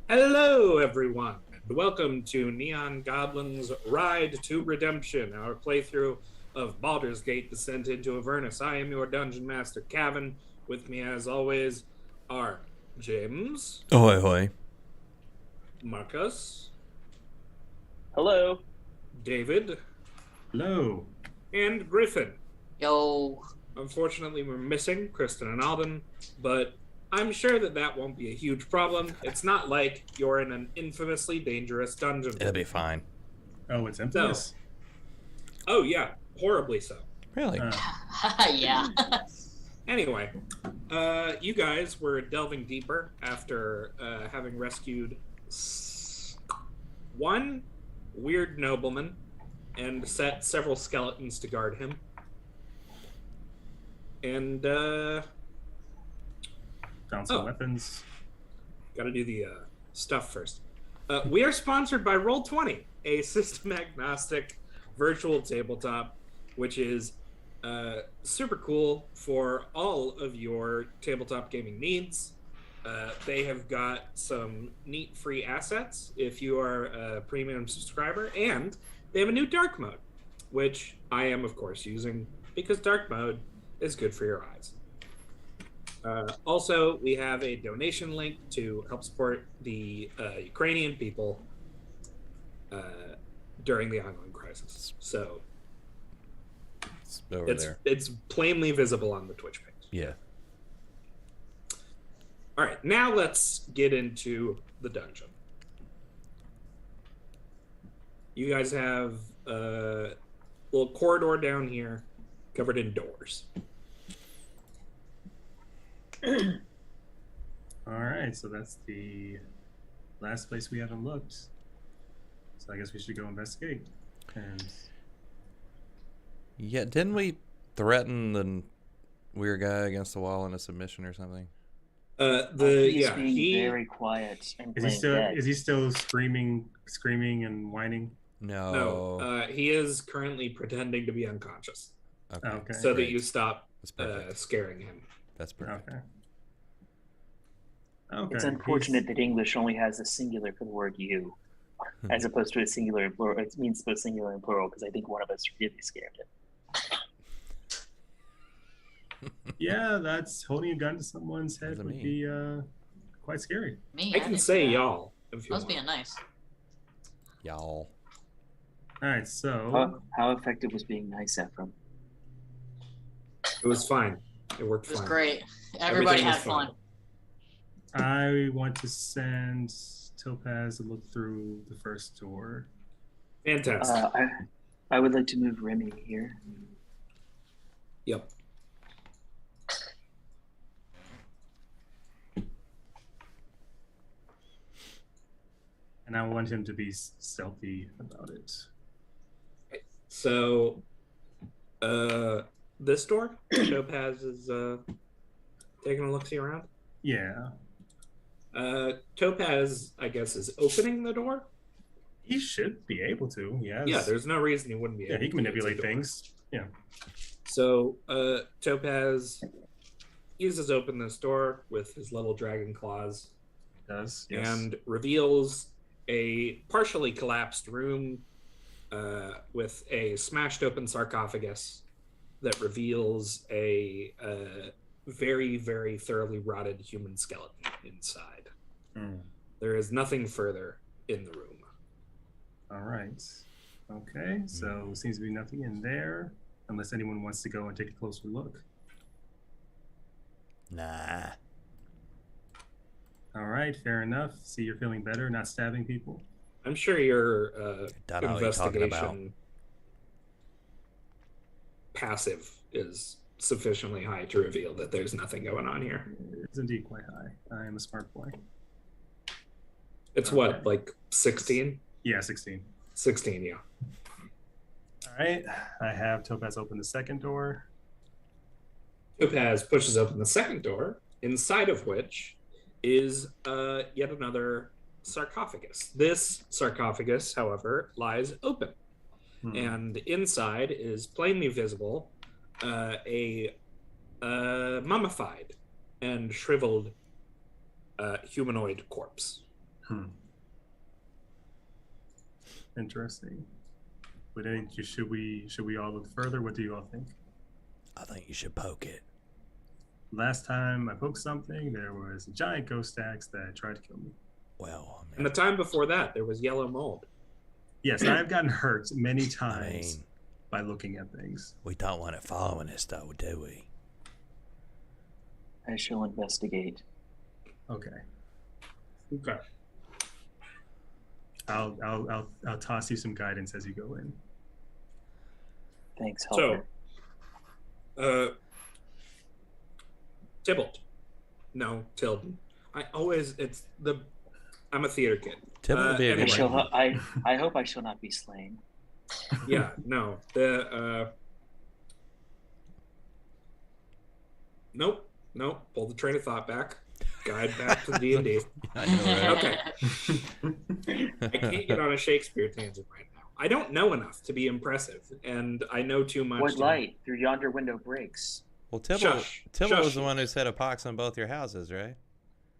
Hello, everyone, and welcome to Neon Goblin's Ride to Redemption, our playthrough of Baldur's Gate Descent into Avernus. I am your Dungeon Master, Cavan. With me, as always, are James, Ahoy, hoy. Marcus, Hello. David, Hello. and Griffin. Yo. Unfortunately, we're missing Kristen and Alden, but I'm sure that won't be a huge problem. It's not like you're in an infamously dangerous dungeon. It'll be fine. Oh, it's infamous. Oh, yeah, horribly so. Really? Yeah. Anyway, you guys were delving deeper after having rescued one weird nobleman and set several skeletons to guard him. And Found some weapons. gotta do the stuff first. We are sponsored by Roll20, a system agnostic virtual tabletop, which is super cool for all of your tabletop gaming needs. They have got some neat free assets if you are a premium subscriber, and they have a new dark mode, which I am, of course, using because dark mode is good for your eyes. Also, we have a donation link to help support the Ukrainian people during the ongoing crisis. So It's over there. it's plainly visible on the Twitch page. Yeah. All right, now let's get into the dungeon. You guys have a little corridor down here covered in doors. All right, so that's the last place we haven't looked. So I guess we should go investigate. And Yeah, didn't we threaten the weird guy against the wall in a submission or something? He's being very quiet and is he playing still dead. is he still screaming and whining? No. He is currently pretending to be unconscious Okay. Okay. so that great. you stop That's perfect. scaring him. That's perfect. Okay. Okay. It's unfortunate that English only has a singular for the word "you," as opposed to a singular and plural. It means both singular and plural because I think one of us really scared him. Yeah, that's holding a gun to someone's head What does it would mean? be quite scary. Me. I can didn't say do that. y'all if you I was want. being nice. Y'all. All right, so How effective was being nice, Ephraim? It was fine. It worked It was fine. great. Everybody Everything had was fine. fun. I want to send Topaz to look through the first door. Fantastic. I would like to move Remy here. Yep. And I want him to be stealthy about it. So, this door, Topaz is taking a look-see around. Yeah. Topaz, I guess, is opening the door. He should be able to, yes. Yeah, there's no reason he wouldn't be Yeah, able he can to. manipulate It's a door. things. Yeah. So, Topaz uses open this door with his little dragon claws Does. Yes. and reveals a partially collapsed room with a smashed open sarcophagus that reveals a very, very thoroughly rotted human skeleton inside. Hmm. There is nothing further in the room. All right. Okay, so seems to be nothing in there unless anyone wants to go and take a closer look. Nah. All right, fair enough. See, you're feeling better, not stabbing people. I'm sure your Don't know what you're talking about. investigation passive is sufficiently high to reveal that there's nothing going on here. It's indeed quite high. I am a smart boy. It's Okay. what, like 16? Yeah, 16. 16, yeah. All right, I have Topaz open the second door. Topaz pushes open the second door, inside of which is yet another sarcophagus. This sarcophagus, however, lies open. And inside is plainly visible a mummified and shriveled humanoid corpse. Interesting. Should we all look further? What do you all think? I think you should poke it. Last time I poked something, there was a giant ghost axe that tried to kill me. Well, And the time before that, there was yellow mold. Yes, I have gotten hurt many times by looking at things. we don't want it following us, though, do we? I shall investigate. Okay. Okay. I'll toss you some guidance as you go in. Thanks, Helper. So, Tybalt. No, Tilden. I'm a theater kid. Tybalt would be a anyway. good I hope I shall not be slain. Yeah, no. Nope. Pull the train of thought back. Guide back to D&D. I know, right? Okay. I can't get on a Shakespeare tangent right now. I don't know enough to be impressive, and I know too much. What light through yonder window breaks? Well, Tybalt was the Shush. one who set a pox on both your houses, right?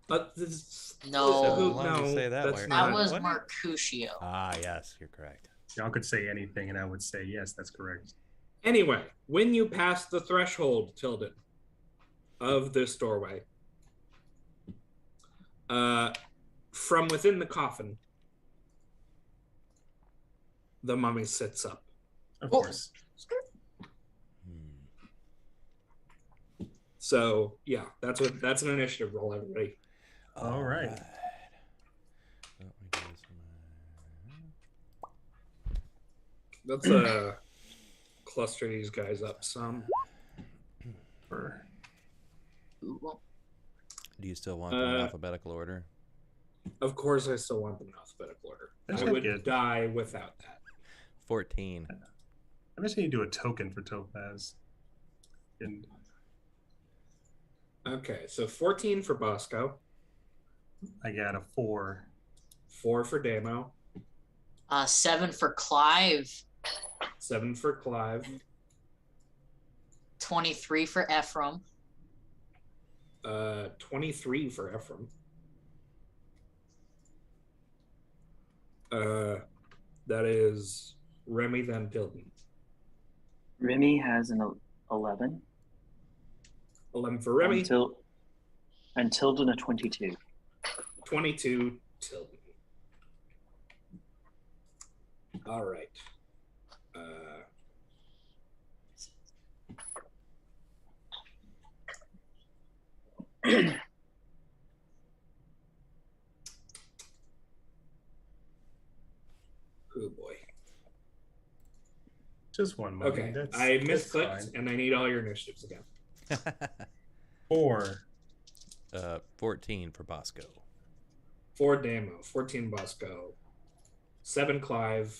No. Why don't you say that way? That was What? Mercutio. Ah, yes, you're correct. Y'all could say anything, and I would say yes, that's correct. Anyway, when you pass the threshold, Tilden, of this doorway, from within the coffin, the mummy sits up. Of course. So yeah, that's an initiative roll, everybody. All right. Let me do this Let's cluster these guys up some. For Ooh, Do you still want them in alphabetical order? Of course, I still want them in alphabetical order. That's I not would good. die without that. 14. I'm just going to do a token for Topaz. And Okay, so 14 for Bosco, I got a 4. 4 for Damo, 7 for Clive, 7 for Clive, 23 for Ephraim, 23 for Ephraim. That is Remy then Tilden. Remy has an 11. 11 for Remy, And Tilden a 22. 22 Tilden. All right. Oh boy. Just one moment. Okay, That's, I that's misclicked, fine. and I need all your initiatives again. 4. 14 for Bosco. 4 Damo, 14 Bosco, 7 Clive.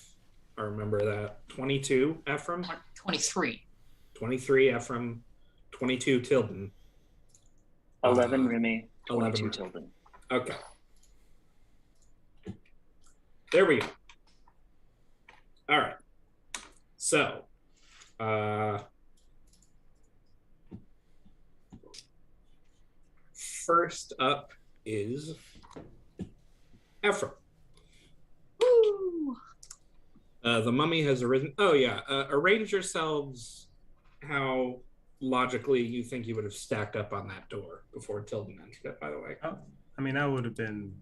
I remember that. 22 Ephraim, 23. 23 Ephraim, 22 Tilden. 11 Remy, 11 22 Remy. Tilden. Okay. There we go. All right. So, first up is Ephraim. Woo! The mummy has arisen. Oh, yeah. Arrange yourselves how logically you think you would have stacked up on that door before Tilden entered it, by the way. Oh, I mean, I would have been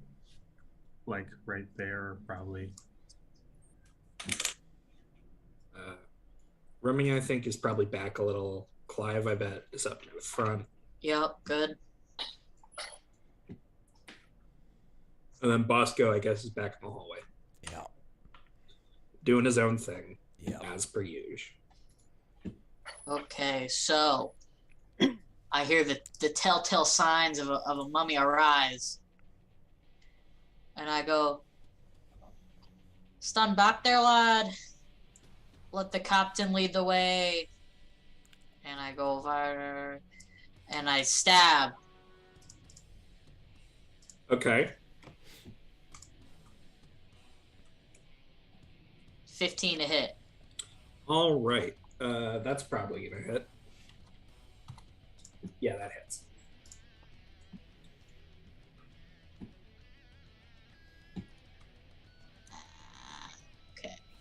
like right there, probably. Remy, I think, is probably back a little. Clive, I bet, is up near the front. Yep, good. And then Bosco, I guess, is back in the hallway, Yeah. doing his own thing, Yeah. as per usual. Okay, so I hear the telltale signs of a mummy arise. And I go, stand back there, lad. Let the captain lead the way. And I go over and I stab. Okay. 15 to hit. All right. That's probably going to hit. Yeah, that hits.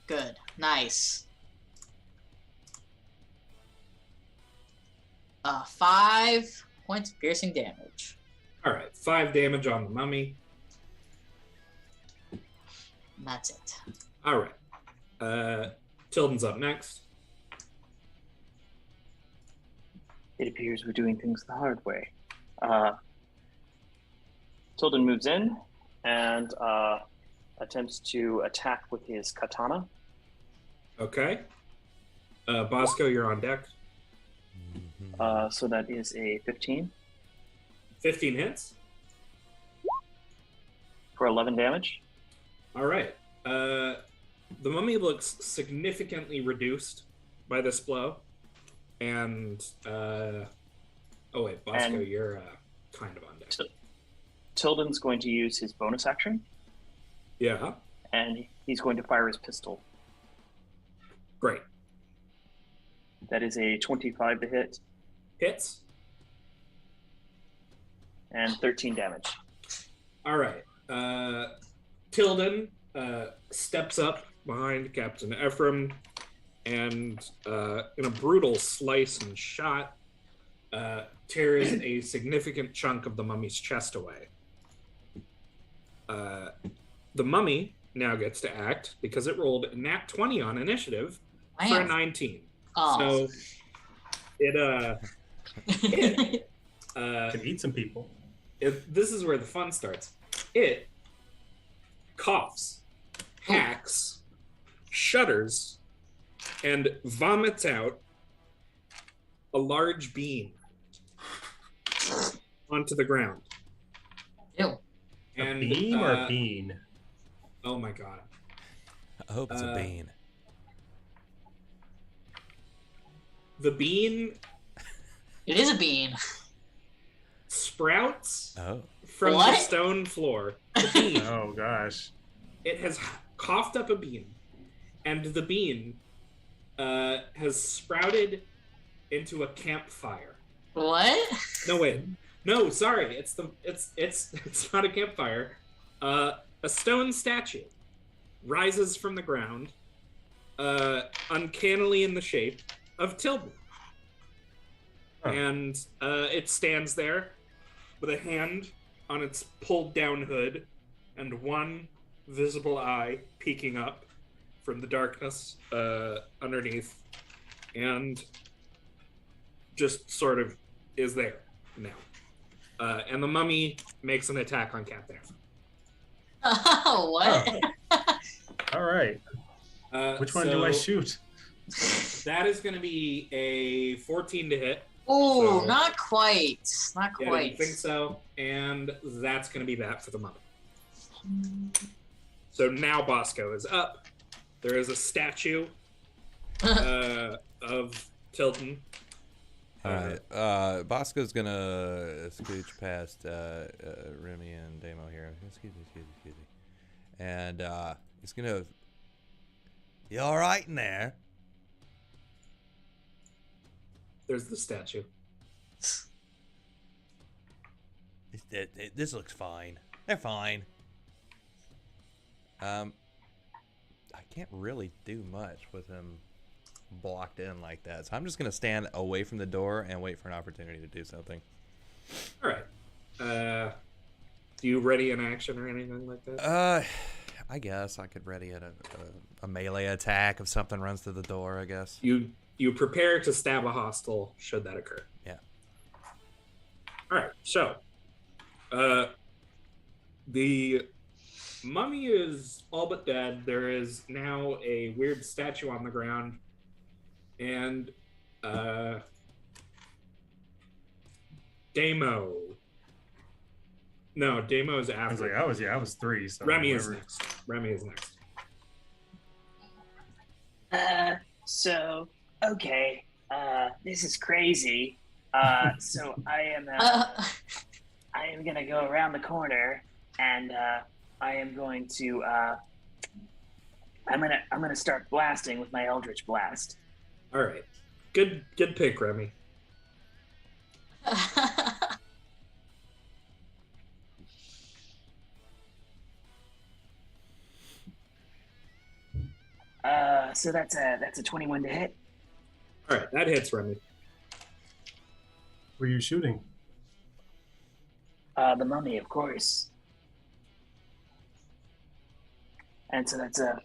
Good. Nice. 5 points of piercing damage. All right, 5 damage on the mummy. And that's it. All right. Tilden's up next. It appears we're doing things the hard way. Tilden moves in and attempts to attack with his katana. Okay. Bosco, you're on deck. So that is a 15 15 hits. for 11 damage. All right. The mummy looks significantly reduced by this blow. And, oh wait, Bosco, And- you're kind of on deck. Tilden's going to use his bonus action, Yeah, and he's going to fire his pistol. great. That is a 25 to hit Hits. and 13 damage. All right. Tilden steps up behind Captain Ephraim and, in a brutal slice and shot, tears a significant chunk of the mummy's chest away. The mummy now gets to act because it rolled a nat 20 on initiative for a Man. 19. Oh. So it Can eat some people. this is where the fun starts. It coughs, hacks, shudders, and vomits out a large bean onto the ground. Ew. And A beam or bean? oh my god. I hope it's a Uh, bean. The bean It is a bean. sprouts Oh. from the What? stone floor. The bean. Oh gosh. It has coughed up a bean, and the bean has sprouted into a campfire. What? No wait, no, sorry, it's not a campfire. A stone statue rises from the ground, uncannily in the shape of Tilden, Huh. and it stands there with a hand on its pulled down hood and one visible eye peeking up from the darkness underneath, and just sort of is there now. And the mummy makes an attack on Captain. Oh, what? All right. Which one do I so shoot? That is going to be a 14 to hit. Oh, So- not quite. Not Yeah, I quite. didn't think so. And that's going to be that for the mummy. So now Bosco is up. There is a statue of Tilden. All right. Bosco's gonna scooch past Remy and Damo here. Excuse me. And he's gonna. You all right in there? There's the statue. This looks fine. They're fine. I can't really do much with him blocked in like that, so I'm just gonna stand away from the door and wait for an opportunity to do something. All right. Do you ready an action or anything like that? I guess I could ready a melee attack if something runs through the door. I guess. You prepare to stab a hostile should that occur. Yeah. All right. So, the mummy is all but dead. There is now a weird statue on the ground, and Damo. No, Damo is I was after. like, I was 3. So Remy is whatever. next. Remy is next. So, okay. This is crazy. So I am gonna go around the corner, and I am going to I'm gonna start blasting with my Eldritch Blast. All right. Good pick, Remy. So that's a 21 to hit. All right, that hits Remy. Were you shooting? The mummy, of course. And so that's a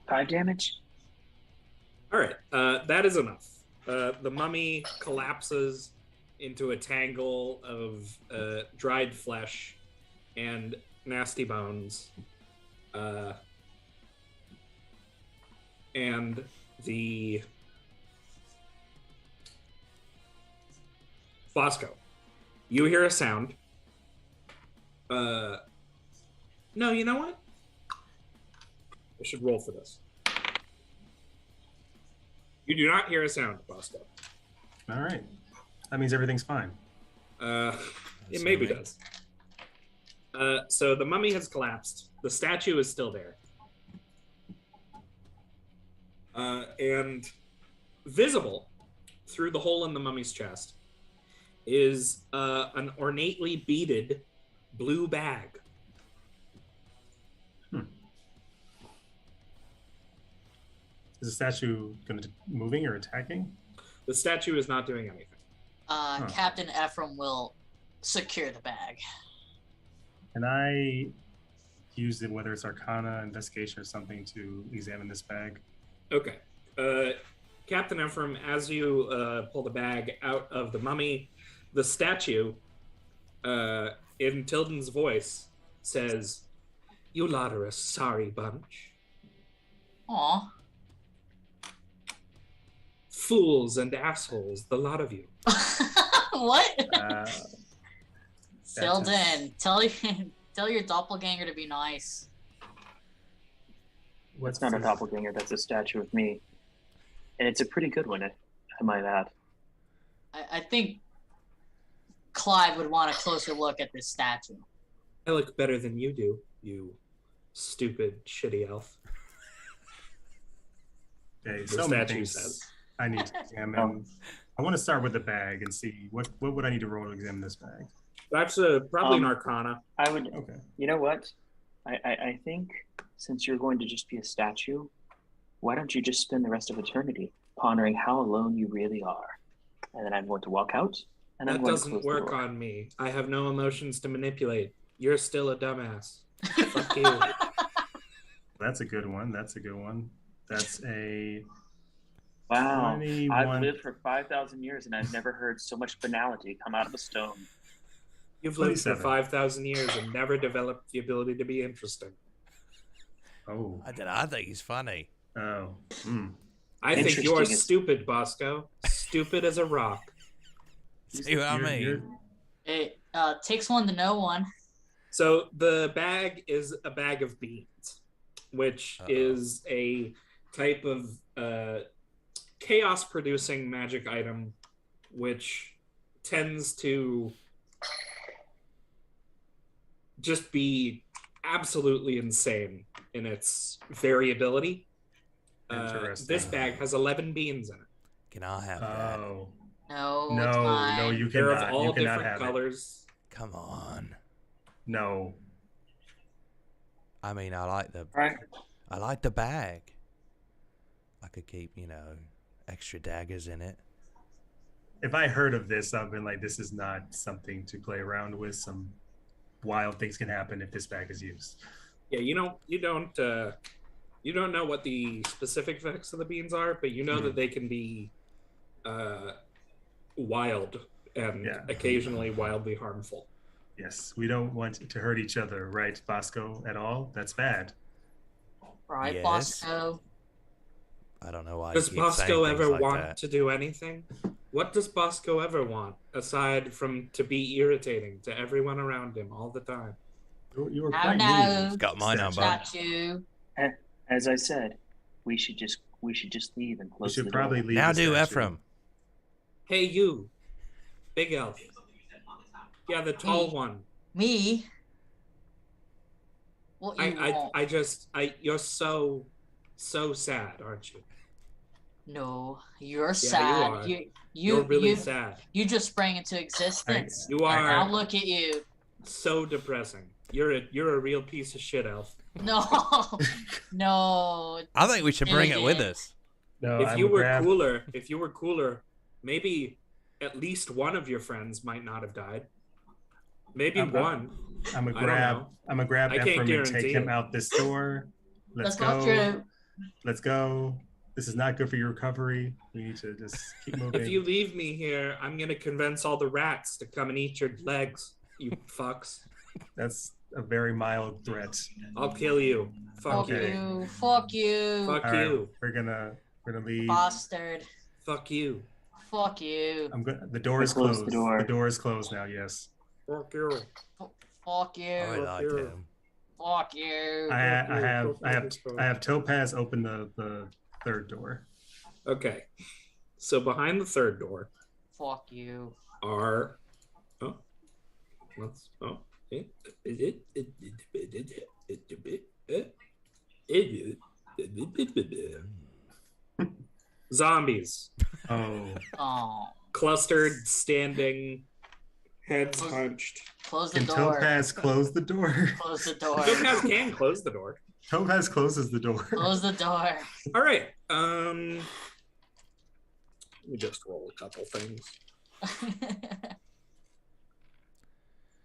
5 damage. All right, that is enough. The mummy collapses into a tangle of dried flesh and nasty bones. And the Bosco, you hear a sound. No, you know what? I should roll for this. You do not hear a sound, Bosco. All right. That means everything's fine. It maybe does. So the mummy has collapsed. The statue is still there. And visible through the hole in the mummy's chest is an ornately beaded blue bag. Is the statue moving or attacking? The statue is not doing anything. Captain Ephraim will secure the bag. Can I use it, whether it's Arcana, Investigation, or something, to examine this bag? Okay. Captain Ephraim, as you pull the bag out of the mummy, the statue, in Tilden's voice, says, "You lot are a sorry bunch. Aw. Fools and assholes, the lot of you." What? Tilden, Tilden, tell your doppelganger to be nice. That's not a doppelganger. That's a statue of me, and it's a pretty good one, I might add. I think Clive would want a closer look at this statue. I look better than you do, you stupid, shitty elf. Okay, The so statue many says. things I need to examine. I want to start with the bag and see what would I need to roll to examine this bag. That's probably an Arcana. I would. Okay. You know what? I think since you're going to just be a statue, why don't you just spend the rest of eternity pondering how alone you really are? And then I'm going to walk out. And I'm That going to doesn't close the work door. on me. I have no emotions to manipulate. You're still a dumbass. Fuck you. That's a good one. That's a good one. That's a Wow. 21. I've lived for 5,000 years and I've never heard so much banality come out of a stone. You've lived for 27. 5,000 years and never developed the ability to be interesting. Oh. I think he's funny. Oh. Hmm. I think Interesting you're is- stupid, Bosco. Stupid as a rock. See what I mean? It takes one to know one. So the bag is a bag of beans, which is a type of chaos-producing magic item, which tends to just be absolutely insane in its variability. Interesting. This bag has 11 beans in it. Can I have that? Oh. No, it's No, mine. no, you They're cannot. of all You cannot different have it. colors. Come on. No. I mean, I like Right. the bag. I could keep, extra daggers in it. If I heard of this, I've been like, this is not something to play around with. Some wild things can happen if this bag is used. Yeah, you don't know what the specific effects of the beans are, but you know that they can be wild and occasionally wildly harmful. Yes, we don't want to hurt each other, right, Bosco, at all? That's bad. Right, Yes. Bosco? I don't know why. Does you keep saying Bosco things ever like want that. to do anything? What does Bosco ever want, aside from to be irritating to everyone around him all the time? You were No, quite no. mean. He's got my number. Statue. As I said, we should just leave and We close should the probably door. leave. Now the do statue. Ephraim. Hey, you, big elf. Yeah, the tall one. Me? What you want? You're so sad, aren't you? No, you're Yeah, sad. you are. You You're really sad. You just sprang into existence. You Now are look at you. so depressing. You're a real piece of shit, elf. No, no. I think we should bring it with Idiot. us. No, If I'm you gonna were grab. cooler, maybe at least one of your friends might not have died. Maybe I'm- one. I'm gonna I don't grab. know. I'm gonna grab I can't Ephraim and take guarantee him it. out this door. Let's That's not go. true. Let's go. This is not good for your recovery. We need to just keep moving. If you leave me here, I'm gonna convince all the rats to come and eat your legs, you fucks. That's a very mild threat. I'll kill you. Fuck Fuck you. you. Fuck you. Fuck All right, you. we're gonna leave. Bastard. Fuck you. Fuck you. The door is close closed. the door. The door is closed now. Yes. Fuck you. Fuck you. I liked you. him. Fuck you. I have Topaz open the third door. Okay. So behind the third door Fuck you. are let's zombies. Oh. Oh. Clustered, standing, heads hunched. Close the Can door. Topaz close the door? Close the door. Topaz can close the door. Topaz closes the door. Close the door. All right. Let me just roll a couple things.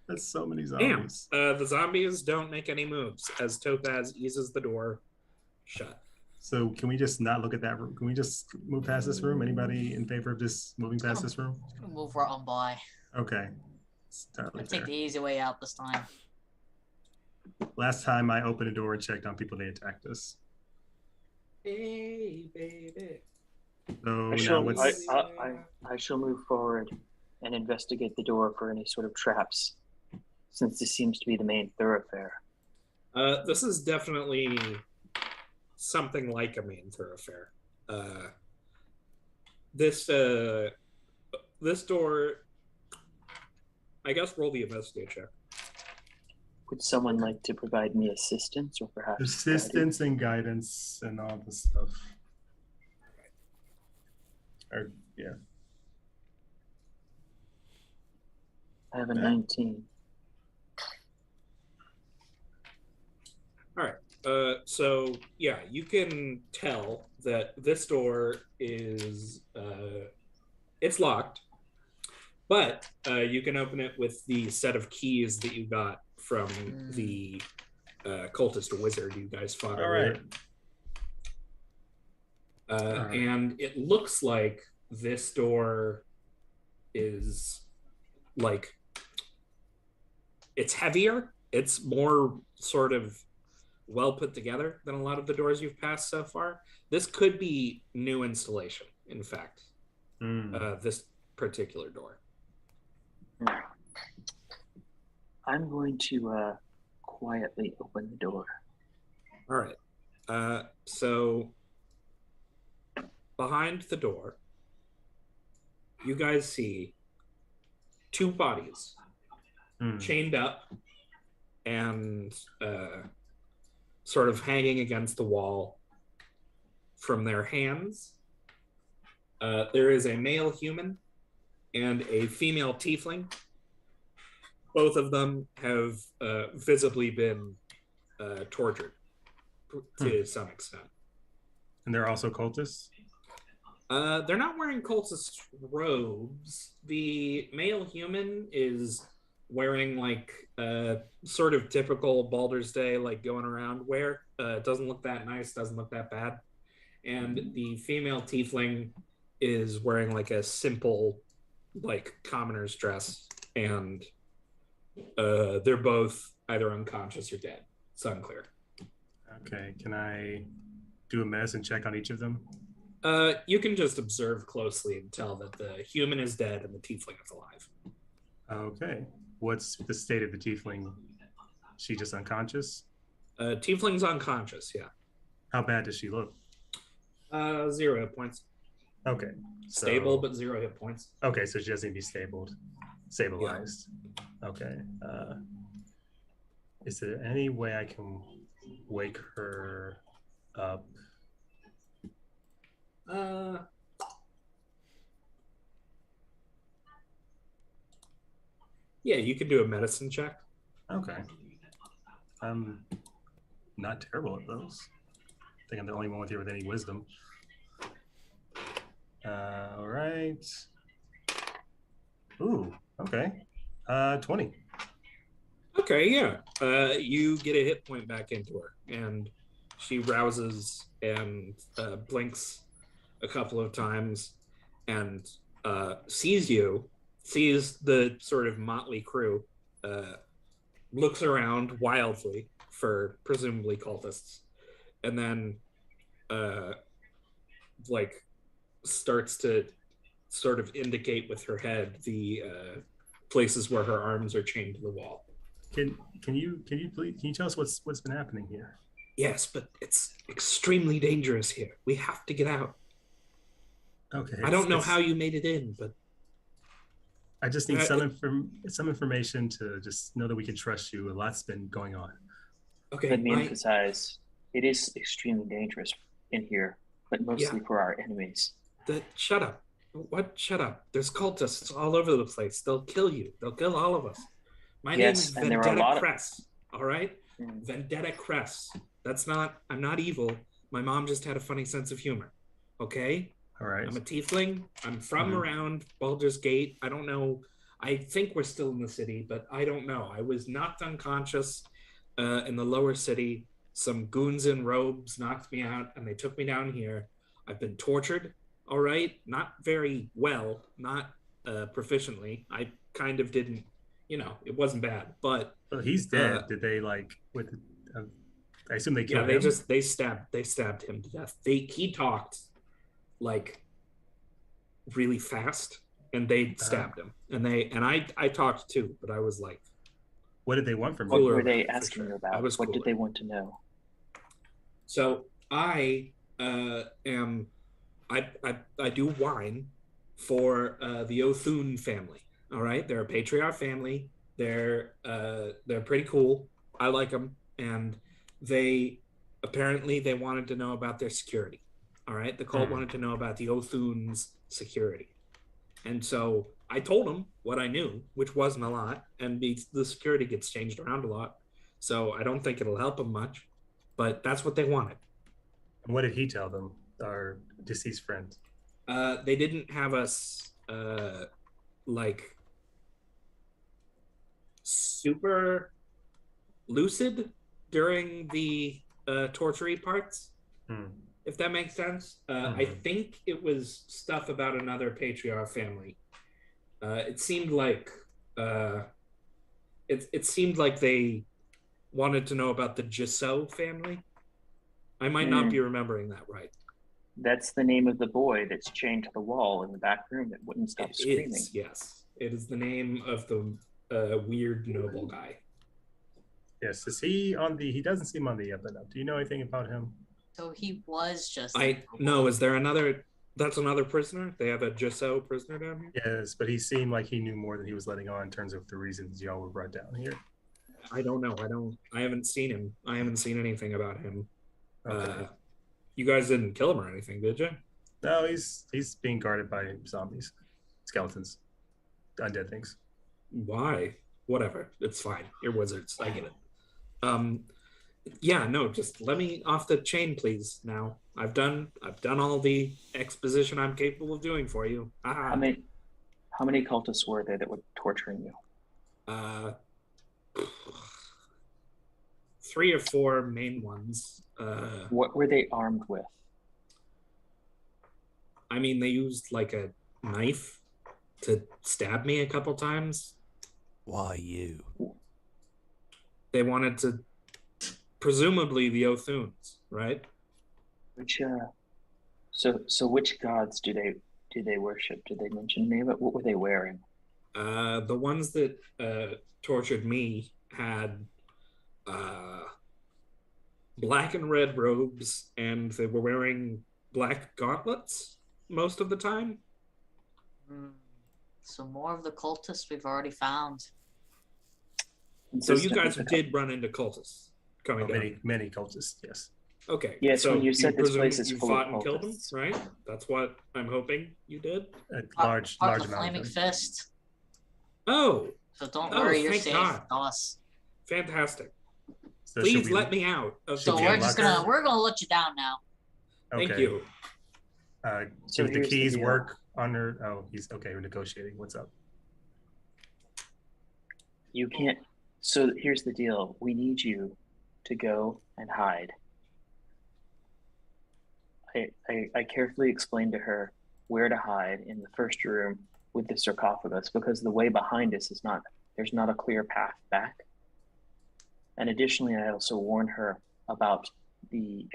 That's so many Damn. zombies. The zombies don't make any moves as Topaz eases the door shut. So can we just not look at that room? Can we just move past this room? Anybody in favor of just moving past this room? Move right on by. Okay. It's entirely Take fair. the easy way out this time. Last time I opened a door and checked on people, they attacked us. Hey, baby. So I now shall, what's I shall move forward and investigate the door for any sort of traps, since this seems to be the main thoroughfare. This is definitely something like a main thoroughfare. This door, I guess, roll the investigate check. Would someone like to provide me assistance, or perhaps assistance and guidance and all this stuff? Or, yeah. I have a 19. All right. So yeah, you can tell that this door is it's locked, but you can open it with the set of keys that you got from the cultist wizard you guys fought. All right. And it looks like this door is like it's heavier. It's more sort of well put together than a lot of the doors you've passed so far. This could be new installation, in fact. This particular door. I'm going to quietly open the door. All right. So behind the door, you guys see two bodies chained up and sort of hanging against the wall from their hands. There is a male human and a female tiefling. Both of them have visibly been tortured to some extent. And they're also cultists? They're not wearing cultist robes. The male human is wearing like sort of typical Baldur's Day, like going around wear. Doesn't look that nice, doesn't look that bad. And the female tiefling is wearing like a simple, like commoner's dress, and they're both either unconscious or dead. It's unclear. Okay, can I do a medicine check on each of them? You can just observe closely and tell that the human is dead and the tiefling is alive. Okay. What's the state of the tiefling? She just unconscious? Tiefling's unconscious, yeah. How bad does she look? 0 hit points. Okay. Stable, but 0 hit points. Okay, so she doesn't need to be stabilized. Yeah. Okay. Is there any way I can wake her up? Yeah, you can do a medicine check. Okay. not terrible at those. I think I'm the only one with here with any wisdom. All right. Ooh, okay. 20. Okay, yeah. You get a hit point back into her, and she rouses and blinks a couple of times, and sees you, sees the sort of motley crew, looks around wildly for presumably cultists, and then like starts to sort of indicate with her head the places where her arms are chained to the wall. Can you tell us what's been happening here? Yes, but it's extremely dangerous here. We have to get out. Okay. I don't know how you made it in, but I just need some information to just know that we can trust you. A lot's been going on. okay. Let me emphasize, it is extremely dangerous in here, but mostly for our enemies. Shut up. What? Shut up. There's cultists all over the place. They'll kill you. They'll kill all of us. My name is and there are a Vendetta lot of- Cress. All right? Vendetta Cress. I'm not evil. My mom just had a funny sense of humor. Okay? All right. I'm a tiefling. I'm from around Baldur's Gate. I don't know. I think we're still in the city, but I don't know. I was knocked unconscious in the lower city. Some goons in robes knocked me out, and they took me down here. I've been tortured. All right? Not very well. Not proficiently. I kind of didn't, it wasn't bad. But he's dead. Did they I assume they killed him? they stabbed him to death. He talked like really fast, and they stabbed him, and I talked too, but I was like, what did they want from What you? were they asking you about? What did they want to know? So I do wine for the Othun family. All right, they're a patriarch family. They're pretty cool. I like them, and they wanted to know about their security. All right, the cult wanted to know about the Othun's security, and so I told them what I knew, which wasn't a lot, and the security gets changed around a lot, so I don't think it'll help them much, but that's what they wanted. And what did he tell them, our deceased friend? They didn't have us super lucid during the tortury parts, if that makes sense. I think it was stuff about another patriarch family. It seemed like it seemed like they wanted to know about the Jisoo family. I might not be remembering that right. That's the name of the boy that's chained to the wall in the back room that wouldn't stop screaming. Yes, it is the name of the weird noble guy. Yes, is he on the? He doesn't seem on the up and up. Do you know anything about him? So he was just. No. Is there another? That's another prisoner. They have a Jisoo prisoner down here. Yes, but he seemed like he knew more than he was letting on in terms of the reasons y'all were brought down here. I don't know. I haven't seen him. I haven't seen anything about him. Okay. You guys didn't kill him or anything, did you? No, he's being guarded by zombies, skeletons, undead things. Why? Whatever. It's fine. You're wizards. I get it. Yeah, no, just let me off the chain, please. Now I've done all the exposition I'm capable of doing for you. How many cultists were there that were torturing you? 3 or 4 main ones. What were they armed with? I mean, they used like a knife to stab me a couple times. Why you? They wanted to, presumably the Othuns, right? Which so which gods do they worship? Did they mention any of it? What were they wearing? The ones that tortured me had black and red robes, and they were wearing black gauntlets most of the time. So more of the cultists we've already found. So you guys did run into cultists coming down. Many cultists, yes. Okay. Yes, so when you said this place is you full fought of and killed them, cultists. right? That's what I'm hoping you did. A large the amount of flaming them. fist. Oh, So don't worry, you're thank safe. God. Us. fantastic. So Please let me out. Of So the we're jail. just gonna let you down now. Thank Okay. you. So Do the here's the keys deal. work on her? Oh, he's okay. We're negotiating. What's up? You can't. So here's the deal. We need you to go and hide. I carefully explained to her where to hide in the first room with the sarcophagus because the way behind us is not, there's not a clear path back. And additionally, I also warned her about the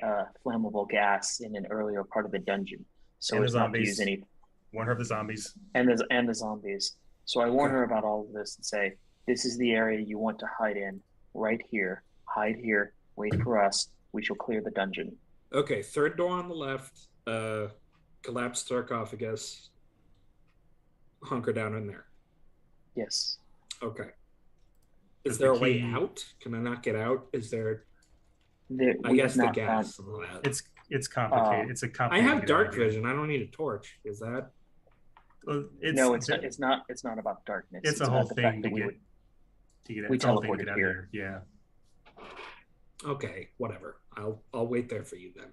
flammable gas in an earlier part of the dungeon. So And the as not to zombies. use any, Warn her of the zombies. and the zombies. So I warn her about all of this and say, this is the area you want to hide in, right here. Hide here, wait for us. We shall clear the dungeon. Okay, third door on the left. Collapsed sarcophagus. Hunker down in there. Yes. Okay. Is Is there the a way key- out? Can I not get out? Is there? I We guess have the not gas. found- and all that. It's complicated. It's a I complicated. have dark idea. vision. I don't need a torch. Is that? Well, no, it's not. It's not. It's not about darkness. It's a whole about the thing fact to that we get. would. To get we it's a whole thing to teleported get out here. of here. Yeah. Okay, whatever. I'll wait there for you then.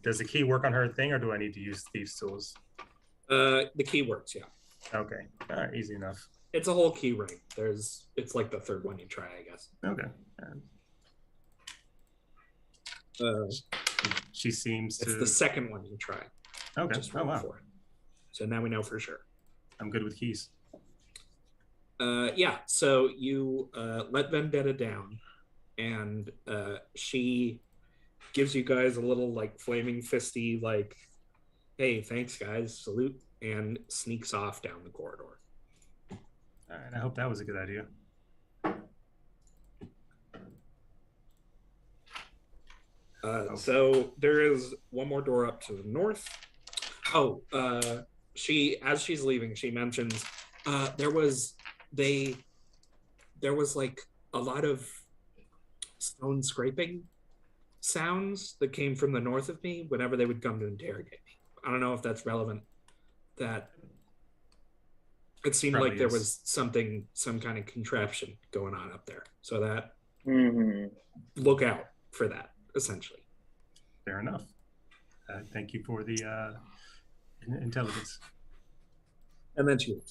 Does the key work on her thing, or do I need to use thieves' tools? The key works, yeah. Okay. All right. Easy enough. It's a whole key ring. It's like the third one you try, I guess. Okay. She seems It's to. the second one you try. Okay. Just Oh roll wow. for it. So now we know for sure. I'm good with keys. Yeah, so you let Vendetta down, and she gives you guys a little like flaming fisty, like, hey, thanks guys, salute, and sneaks off down the corridor. All right. I hope that was a good idea. So there is one more door up to the north. Oh, as she's leaving, she mentions there was like a lot of stone scraping sounds that came from the north of me whenever they would come to interrogate me. I don't know if that's relevant. That it seemed Probably like there is. was some kind of contraption going on up there. So that look out for that, essentially. Fair enough. Thank you for the intelligence. And then she leaves.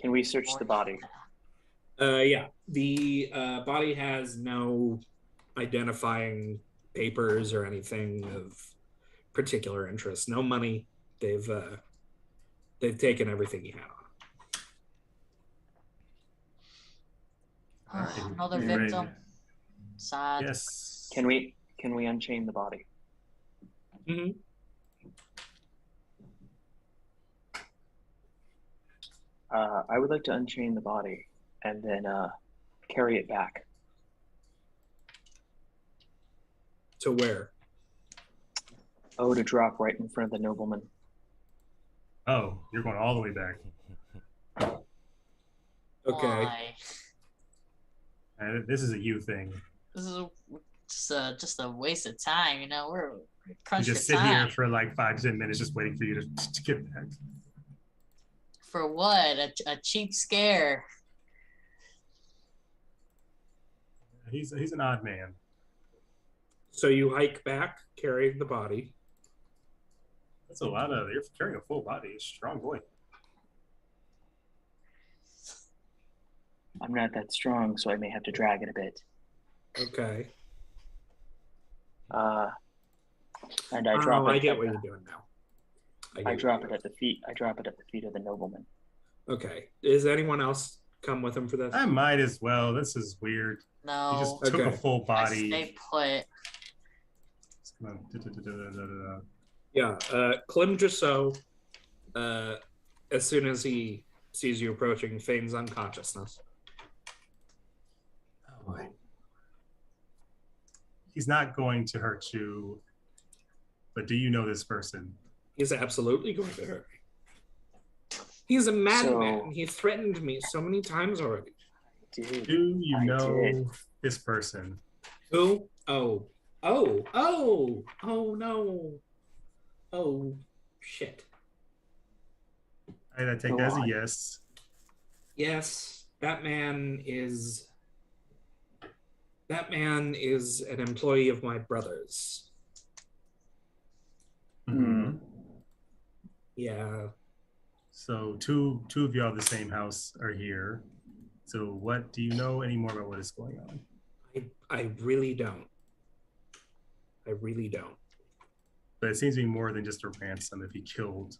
Can we search the body? Yeah, the body has no identifying papers or anything of particular interest. No money. They've taken everything he had on. All right. Another You ready victim. to- Sad. Yes. Can we unchain the body? Mm-hmm. I would like to unchain the body and then carry it back. To where? Oh, to drop right in front of the nobleman. Oh, you're going all the way back. Okay. Why? This is a you thing. This is just a waste of time. You know, we're You crunched for just sit time. here for like 5 to 10 minutes just waiting for you to get back. For what? A cheap scare. He's an odd man. So you hike back, carrying the body. That's a lot of. You're carrying a full body. It's a strong boy. I'm not that strong, so I may have to drag it a bit. Okay. And I drop it. I get at what the- you're doing now. I drop it at the feet. I drop it at the feet of the nobleman. Okay. Does anyone else come with him for this? I might as well. This is weird. No. He just took a Okay. full I body. stay put. Come on. Da-da-da-da-da-da-da. Yeah. Clem Jasso, as soon as he sees you approaching, feigns unconsciousness. Oh boy. He's not going to hurt you. But do you know this person? He's absolutely going to hurt me. He's a madman. So- He threatened me so many times already. Dude, Do you I know did. this person? Who? Oh no. Oh shit. I take Go that as a on. yes. Yes, that man is That man is an employee of my brother's. Mm-hmm. Yeah. So two of y'all of the same house are here. So what do you know any more about what is going on? I really don't. I really don't. But it seems to be more than just a ransom if he killed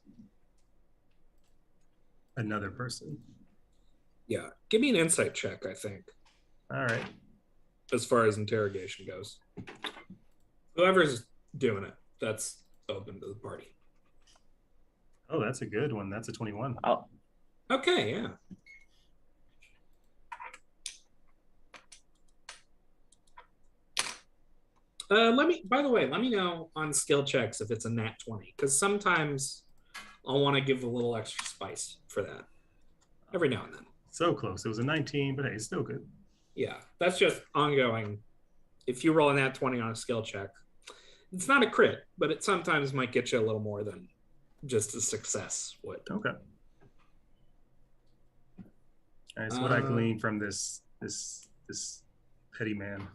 another person. Yeah. Give me an insight check, I think, All right. as far as interrogation goes. Whoever's doing it, that's open to the party. Oh, that's a good one. That's a 21. Oh, Okay, yeah. By the way, let me know on skill checks if it's a nat 20, because sometimes I'll want to give a little extra spice for that. Every now and then. So close. It was a 19, but hey, it's still good. Yeah, that's just ongoing. If you roll a nat 20 on a skill check, it's not a crit, but it sometimes might get you a little more than just a success would. Okay. All right, so what I glean from this petty man.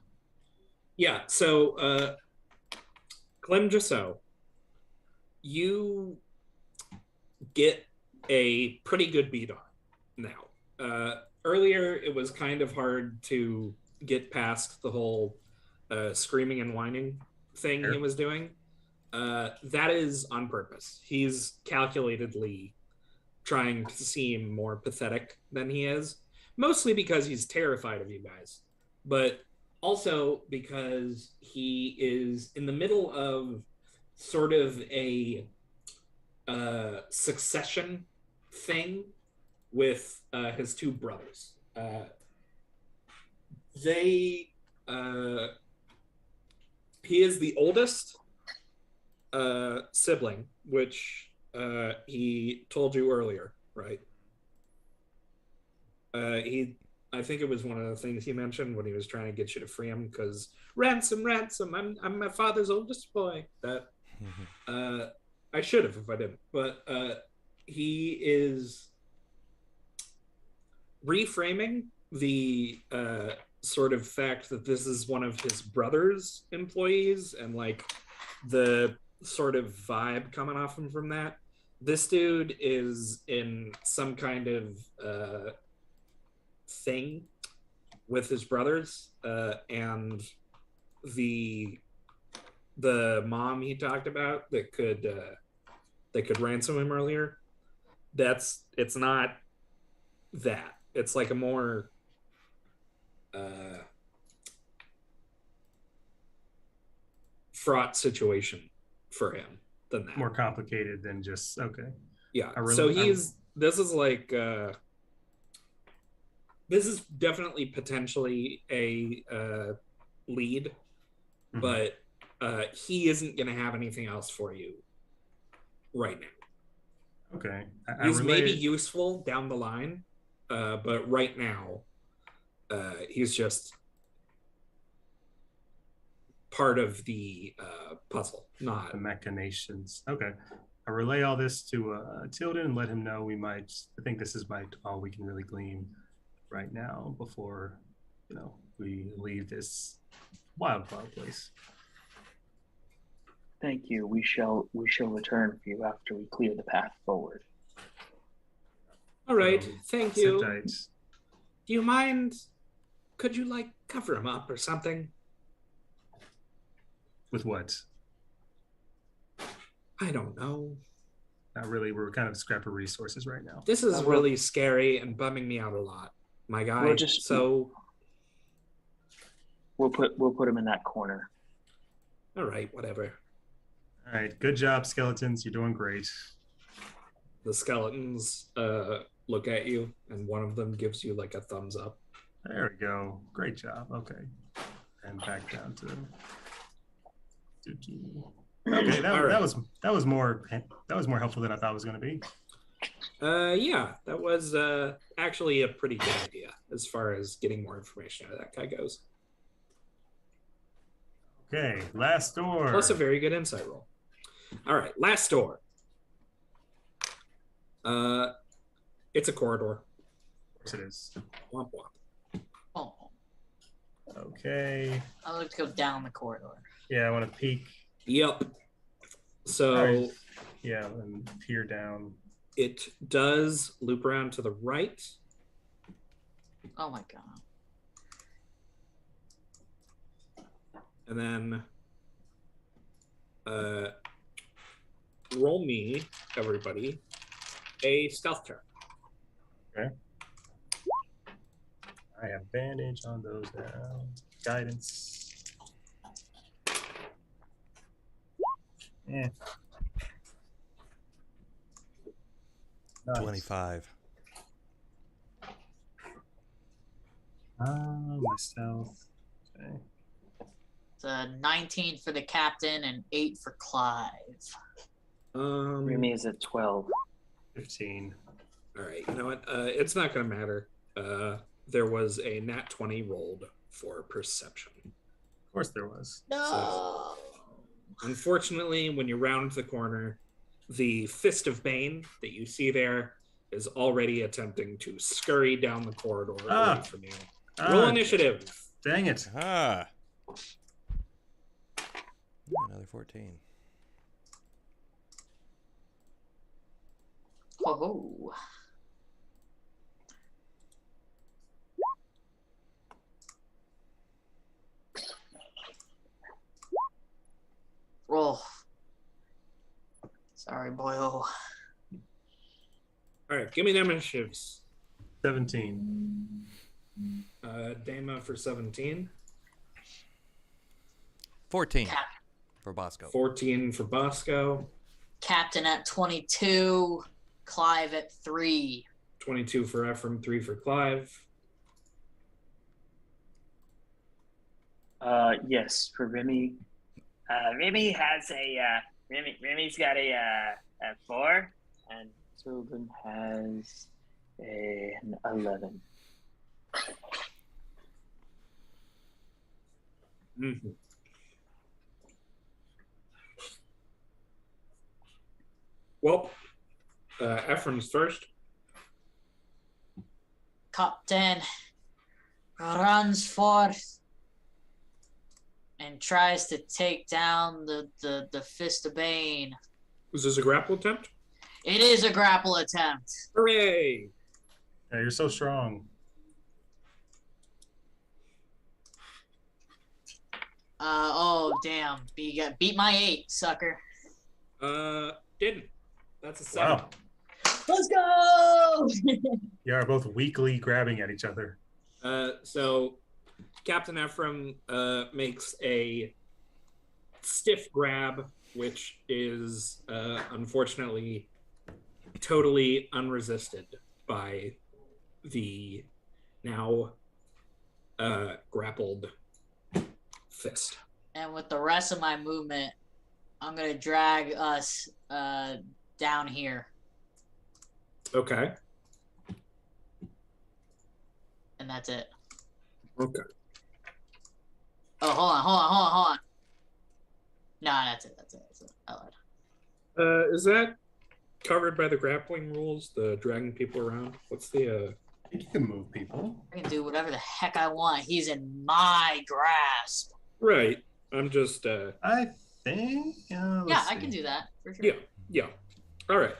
Yeah, so Clem Jasso, you get a pretty good beat on now. Earlier, it was kind of hard to get past the whole screaming and whining thing he was doing. That is on purpose. He's calculatedly trying to seem more pathetic than he is, mostly because he's terrified of you guys, but also because he is in the middle of sort of a succession thing with his two brothers. He is the oldest sibling, which he told you earlier, right? I think it was one of the things he mentioned when he was trying to get you to free him, because ransom, I'm my father's oldest boy. That I should have if I didn't. But he is reframing the sort of fact that this is one of his brother's employees, and like the sort of vibe coming off him from that. This dude is in some kind of thing with his brothers, and the mom he talked about that could ransom him earlier. It's not that. It's like a more fraught situation for him than that. More complicated than just okay. Yeah. So this is like this is definitely potentially a lead, but he isn't going to have anything else for you right now. Okay. He's maybe useful down the line, but right now he's just part of the puzzle, not the machinations. Okay. I relay all this to Tilden and let him know I think this is all we can really glean right now before, we leave this wild place. thank you. We shall return for you after we clear the path forward. All right. Thank you. Sit tight. Do you mind? Could you cover him up or something? With what? I don't know. Not really. We're kind of scrap of resources right now. This is really scary and bumming me out a lot, my guy. We'll put him in that corner. All right, whatever. All right. Good job, skeletons. You're doing great. The skeletons look at you, and one of them gives you a thumbs up. There we go. Great job. Okay. And back down to. Okay, that was more helpful than I thought it was going to be. Yeah, that was actually a pretty good idea as far as getting more information out of that guy goes. Okay, last door. Plus a very good insight roll. All right, last door. It's a corridor. Of course it is. Womp womp. Oh. Okay. I like to go down the corridor. Yeah, I want to peek. Yep. So Alright. Yeah, and peer down. it does loop around to the right. Oh my god. And then roll me, everybody, a stealth check. Okay. I have advantage on those now. Guidance. Yeah. Nice. 25. Myself. Okay. It's a 19 for the captain and 8 for Clive. Remy is at 12. 15. All right, you know what? It's not going to matter. There was a nat 20 rolled for perception. Of course there was. No. Unfortunately, when you round the corner, the Fist of Bane that you see there is already attempting to scurry down the corridor away from you. Roll initiative. Dang it. Ah. Another 14. Oh. Roll. Sorry, boyo. All right, give me them initiatives. 17. Dama for 17. 14 for Bosco. 14 for Bosco. Captain at 22. Clive at 3. 22 for Ephraim, 3 for Clive. Yes, for Remy. Remy has Remy's got a 4, and Sylvan has an 11. Mm-hmm. Well, Ephraim's first. Captain runs forth and tries to take down the Fist of Bane. Was this a grapple attempt? It is a grapple attempt. Hooray! Yeah, you're so strong. Oh damn! Beat my 8, sucker. Didn't. That's a 7. Wow. Let's go! You are both weakly grabbing at each other. So Captain Ephraim makes a stiff grab, which is unfortunately totally unresisted by the now grappled fist. And with the rest of my movement, I'm gonna drag us down here. Okay. And that's it. Okay. Oh, hold on. No, that's it. I lied. Is that covered by the grappling rules? The dragging people around? What's the I think you can move people. I can do whatever the heck I want. He's in my grasp. Right. I'm just I think. Yeah, I can do that for sure. Yeah. All right.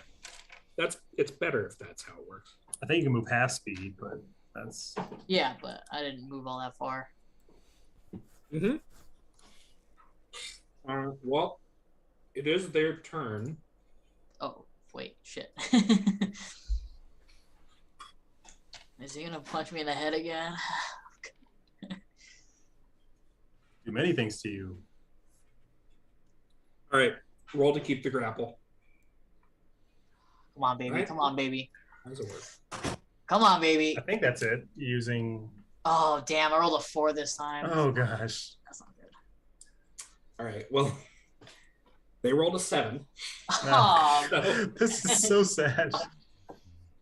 It's better if that's how it works. I think you can move half speed, but that's. Yeah, but I didn't move all that far. Mm-hmm. Well, it is their turn. Oh, wait, shit. Is he gonna punch me in the head again? Do many things to you. All right. Roll to keep the grapple. Come on, baby. Right. Come on, baby. How does it work? Come on, baby. I think that's it. Using. Oh, damn. I rolled a 4 this time. Oh gosh. That's not good. All right. Well, they rolled a 7. Oh, This is so sad.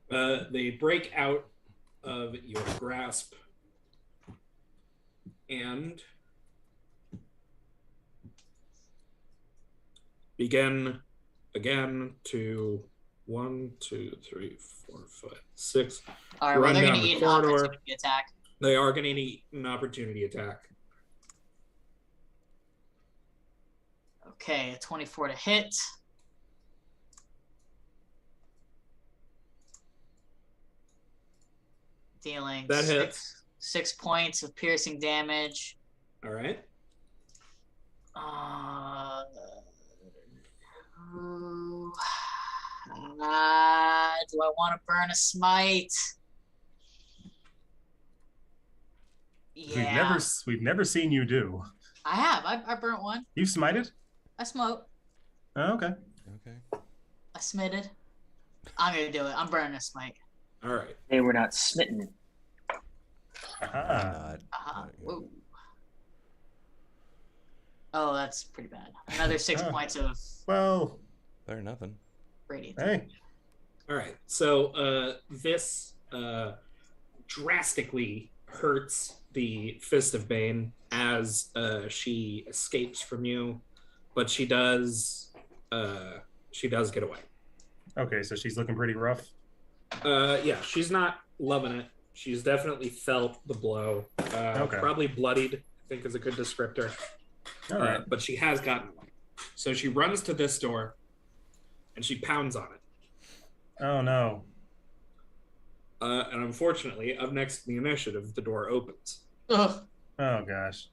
They break out of your grasp and begin again to 1, 2, 3, 4, 5, 6. all right. Well, Run they're down gonna the eat an corridor. opportunity attack. They are going to need an opportunity attack. Okay, a 24 to hit. Dealing That hits. 6 points of piercing damage. All right. Do I want to burn a smite? Yeah. We've never seen you do. I have. I burnt one. You smited? I smote. Oh, okay. Okay. I smitted. I'm gonna do it. I'm burning a smite. All right. They were not smitten. Aha. Whoa. Oh, that's pretty bad. Another 6 points of Well, Better than nothing. radiant. hey. All right. So this drastically hurts the Fist of Bane as she escapes from you, but she does get away. Okay, so she's looking pretty rough. Yeah, she's not loving it. She's definitely felt the blow. Okay. Probably bloodied, I think is a good descriptor. All right. But she has gotten away. So she runs to this door and she pounds on it. Oh no. And unfortunately, up next in the initiative, the door opens. Ugh. Oh gosh.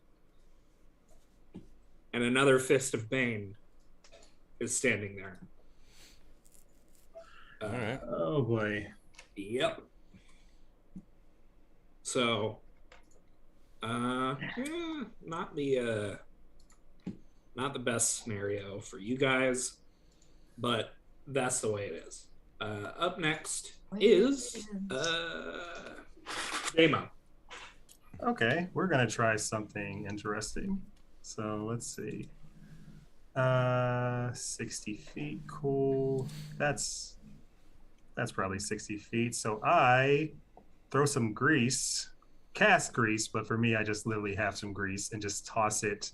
And another Fist of Bane is standing there. All right. Oh boy. Yep. So, not the best scenario for you guys, but that's the way it is. Up next is Damo. Okay, we're gonna try something interesting. So let's see. 60 feet, cool. That's probably 60 feet. So I throw some grease, cast grease, but for me, I just literally have some grease and just toss it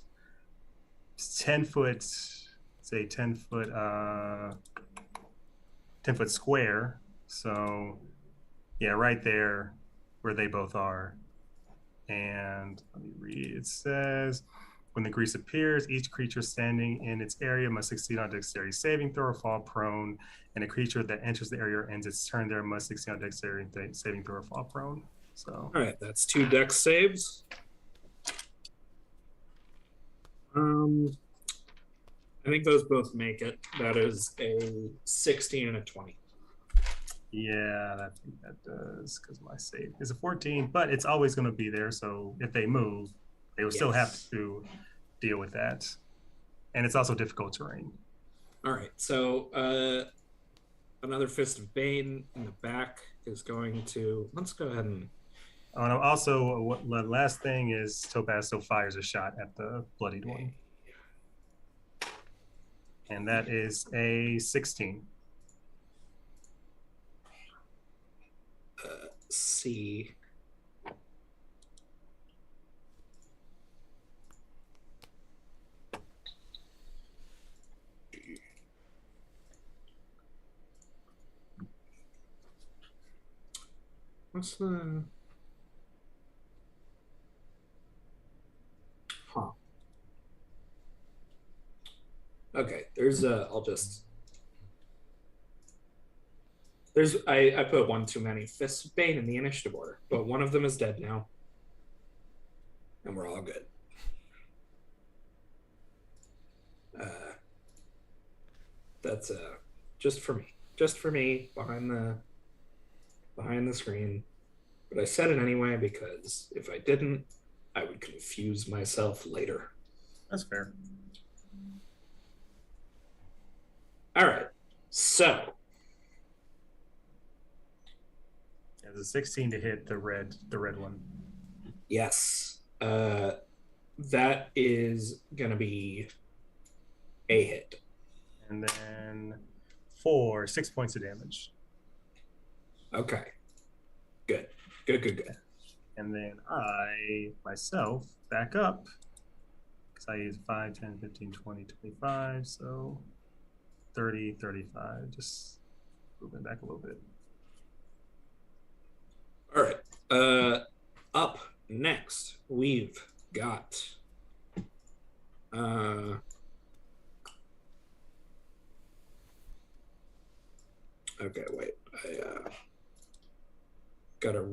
10 foot, say 10 foot, 10 foot square. So yeah, right there where they both are. And let me read. It says, when the grease appears, each creature standing in its area must succeed on dexterity saving throw or fall prone. And a creature that enters the area or ends its turn there must succeed on dexterity saving throw or fall prone. So, All right, that's 2 dex saves. I think those both make it. That is a 16 and a 20. yeah, I think that does, because my save is a 14, but it's always going to be there. So if they move, they will still have Yes. to deal with that. And it's also difficult terrain. All right, so another Fist of Bane in the back is going to. Let's go ahead and. Oh, and also, the last thing is Topaz still fires a shot at the bloodied one. And that is a 16. See. What's the... Huh. Okay, there's I'll just... I put one too many Fists of Bane in the initiative order, but one of them is dead now. And we're all good. That's just for me. Just for me behind the screen. But I said it anyway because if I didn't, I would confuse myself later. That's fair. All right. So There's a 16 to hit the red one. yes, that is gonna be a hit. And then 6 points of damage. Okay. Good. And then I, myself, back up. Because I use 5, 10, 15, 20, 25. So 30, 35. Just moving back a little bit. All right. Up next, we've got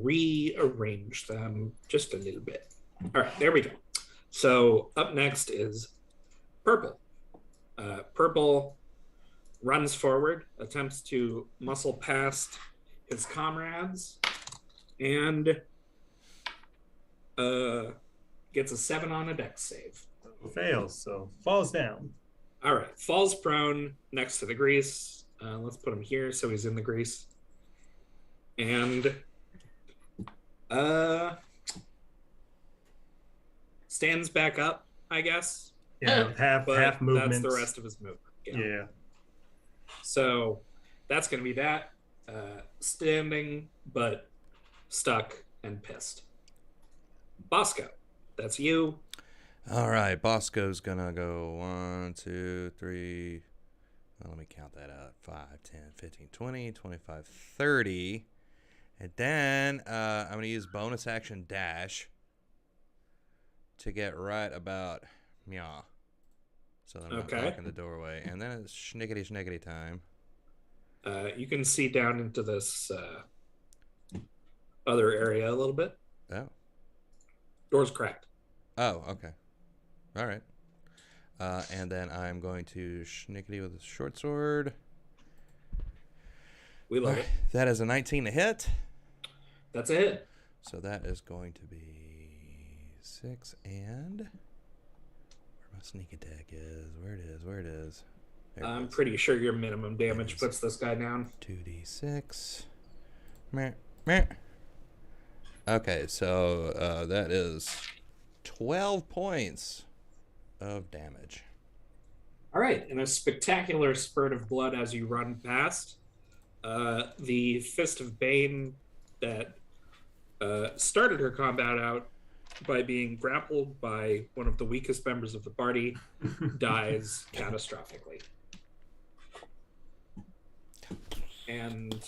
rearrange them just a little bit. All right, there we go. So up next is Purple. Purple runs forward, attempts to muscle past his comrades, and gets a 7 on a dex save. Fails, so falls down. All right, falls prone next to the grease. Let's put him here so he's in the grease. And stands back up, I guess. Yeah, half movement. That's the rest of his movement. Yeah. So that's going to be that. Standing, but stuck and pissed. Bosco, that's you. All right, Bosco's gonna go 1, 2, 3. Well, let me count that out. 5, 10, 15, 20, 25, 30. And then I'm gonna use bonus action dash to get right about meow. So I'm not blocking the doorway. And then it's schnickety time. You can see down into this other area a little bit. Oh. Door's cracked. Oh, okay. All right. And then I'm going to schnickety with a short sword. We love it. That is a 19 to hit. That's a hit. So that is going to be 6 and... Where my sneak attack is. Where it is. There I'm it is. pretty sure your minimum damage puts this guy down. 2d6. Meh, meh. Okay, so that is 12 points of damage. All right, in a spectacular spurt of blood as you run past, the Fist of Bane that started her combat out by being grappled by one of the weakest members of the party dies catastrophically. And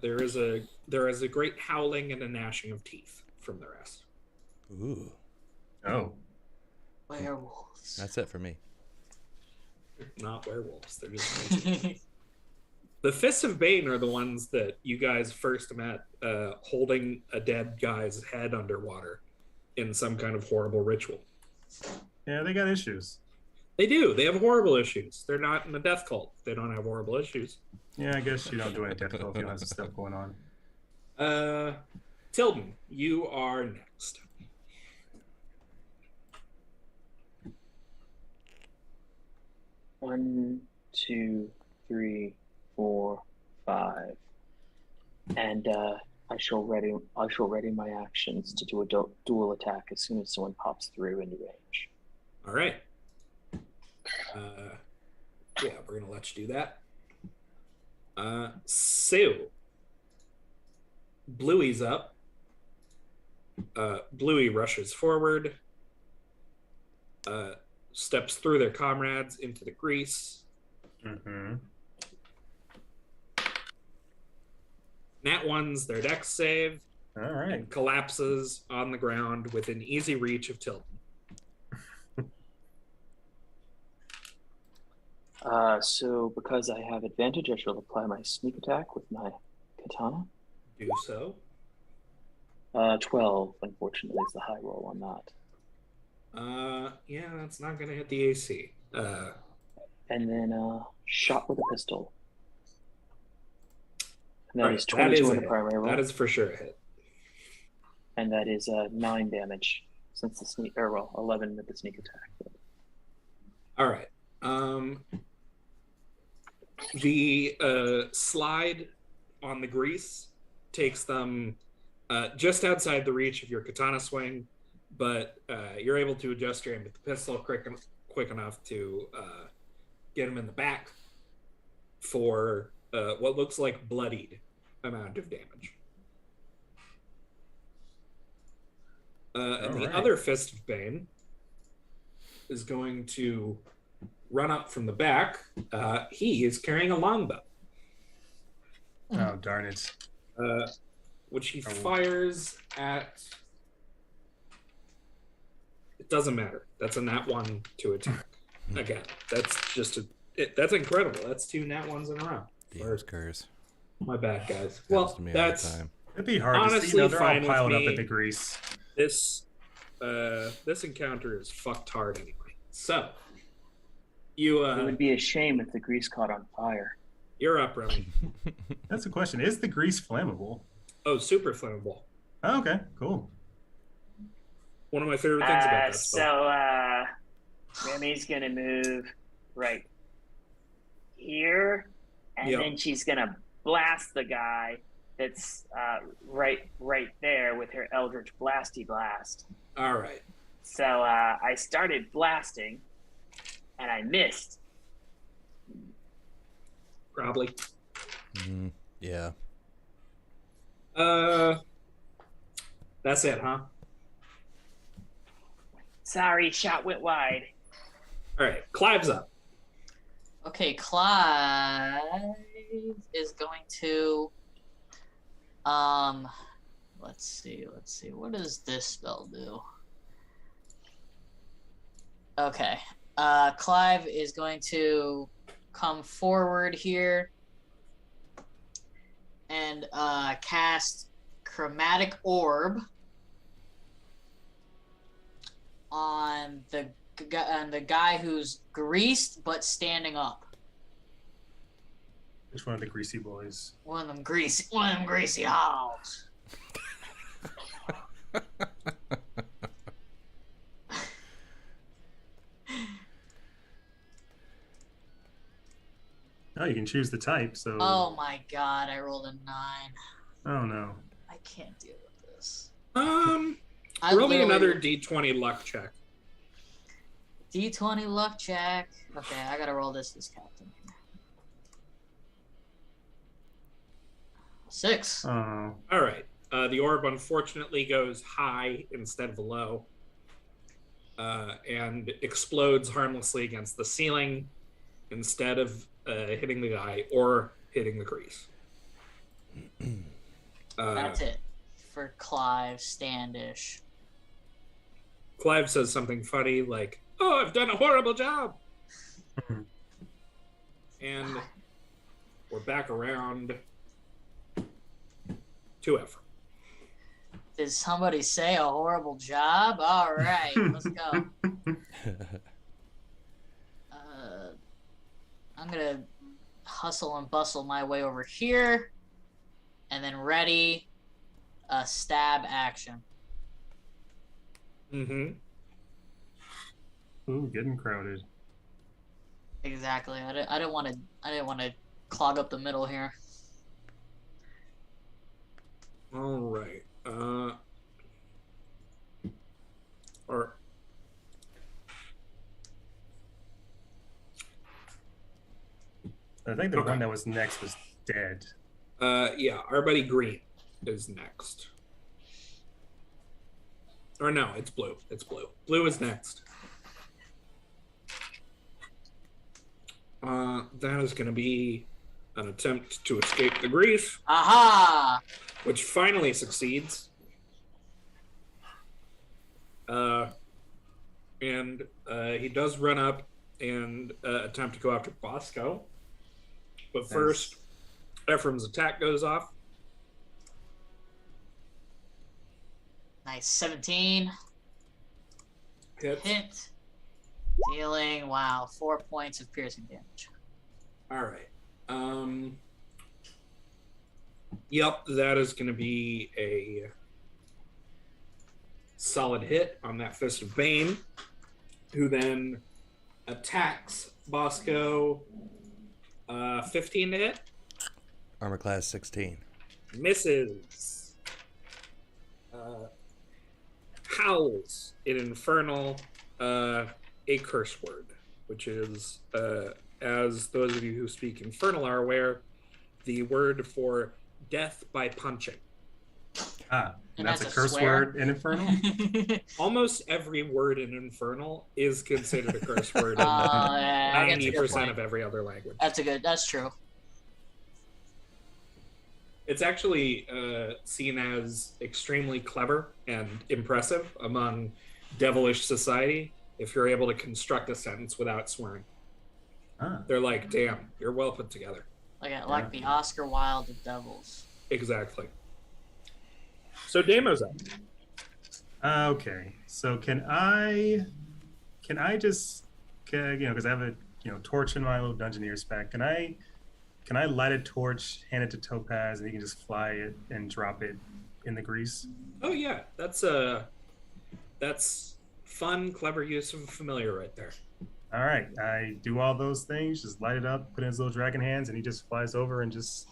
there is a great howling and a gnashing of teeth from the rest. Ooh. Oh. Werewolves. That's it for me. Not werewolves. They're just monsters. The Fists of Bane are the ones that you guys first met holding a dead guy's head underwater in some kind of horrible ritual. Yeah, they got issues. They do. They have horrible issues. They're not in a death cult. They don't have horrible issues. Yeah, I guess you don't do any death cult if you don't have some stuff going on. Tilden, you are next. One, 2, 3, 4, 5, and I shall ready my actions to do a dual attack as soon as someone pops through into range. All right. Yeah, we're gonna let you do that. Sue. Bluey's up. Bluey rushes forward. Steps through their comrades into the grease. Mm-hmm. Nat one's their dex save. All right. And collapses on the ground within easy reach of Tilden. So because I have advantage, I shall apply my sneak attack with my katana. Do so. 12, unfortunately, is the high roll on that. Yeah, that's not gonna hit the AC. And then shot with a pistol. And that Right, is 22 on the a hit. primary roll. That is for sure a hit. And that is 9 damage since the sneak, 11 with the sneak attack. All right. The slide on the grease takes them just outside the reach of your katana swing, but you're able to adjust your aim with the pistol quick enough to get him in the back for what looks like bloodied amount of damage. And the other Fist of Bane is going to run up from the back. He is carrying a longbow. Oh, darn it. Which he fires at... It doesn't matter. That's a nat 1 to attack. Again, that's just that's incredible. That's 2 nat 1s in a row. Demon's curse. My bad, guys. Happens to me all the that's time. It'd be hard to see. Honestly, They're all fine with piled up me. in the grease. This encounter is fucked hard anyway. So you It would be a shame if the grease caught on fire. you're up, Remy. That's the question. Is the grease flammable? Oh, super flammable. Oh, okay, cool. One of my favorite things about that spell. So Remy's gonna move right here, and Yep. then she's gonna blast the guy that's right there with her Eldritch Blasty Blast. All right. So I started blasting, and I missed. Probably. Yeah. That's it, huh? Sorry, shot went wide. All right. Clive's up. Okay, Clive is going to let's see. What does this spell do? Okay. Clive is going to come forward here and cast Chromatic Orb on the guy who's greased but standing up. Which one of the greasy boys? One of them greasy hogs. Oh, you can choose the type. So. Oh my god! I rolled a 9. Oh no. I can't deal with this. Roll me literally- another D20 luck check. D20 luck check. Okay, I gotta roll this captain. 6. Oh. All right. The orb unfortunately goes high instead of low, and explodes harmlessly against the ceiling instead of hitting the guy or hitting the grease. That's it for Clive Standish. Clive says something funny like, "Oh, I've done a horrible job," and we're back around to Ephraim. Did somebody say a horrible job? All right, let's go. I'm gonna hustle and bustle my way over here, and then ready a stab action. Mm-hmm. Ooh, getting crowded. Exactly. I didn't want to clog up the middle here. All right. Or I think the Okay. one that was next was dead. yeah, our buddy Green is next. Or no, it's Blue. It's Blue. Blue is next. That is going to be an attempt to escape the grease, Aha! which finally succeeds. And he does run up and attempt to go after Bosco. But first, Ephraim's attack goes off. Nice. 17. Hits. Hit. Dealing, 4 points of piercing damage. All right. Yep, that is going to be a solid hit on that Fist of Bane, who then attacks Bosco. 15 to hit. Armor class 16. Misses. Howls in Infernal, a curse word, which is, as those of you who speak Infernal are aware, the word for death by punching. Ah, And that's a that's a curse swear? word in Infernal? Almost every word in Infernal is considered a curse word in Yeah, that's a good 90% point. of every other language. That's true. It's actually seen as extremely clever and impressive among devilish society if you're able to construct a sentence without swearing. Ah. They're like, damn, you're well put together. Like the Oscar Wilde of devils. Exactly. So Damo's up. Okay, so can I just, because I have a torch in my little Dungeoneer spec. Can I light a torch, hand it to Topaz, and he can just fly it and drop it in the grease? Oh yeah, that's fun, clever use of a familiar right there. All right, I do all those things, just light it up, put in his little dragon hands, and he just flies over and just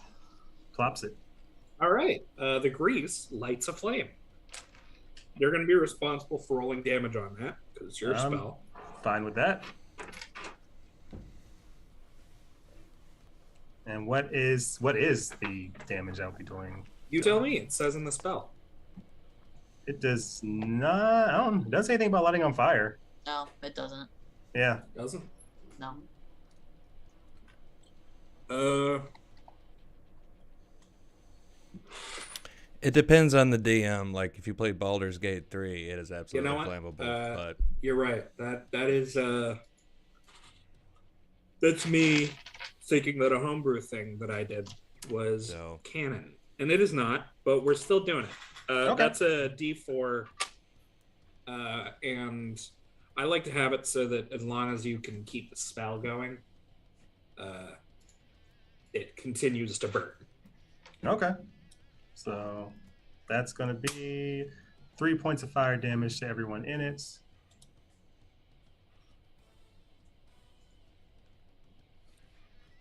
plops it. All right, the grease lights a flame. You're going to be responsible for rolling damage on that because it's your spell. Fine with that. And what is the damage I'll be doing? You tell me. It says in the spell. It does not. It doesn't say anything about lighting on fire. No, it doesn't. Yeah. Doesn't? No. It depends on the DM. Like if you play Baldur's Gate 3, it is absolutely flammable. But you're right. That is that's me thinking that a homebrew thing that I did was canon, and it is not. But we're still doing it. Okay. That's a D4, and I like to have it so that as long as you can keep the spell going, it continues to burn. Okay. So that's going to be 3 points of fire damage to everyone in it.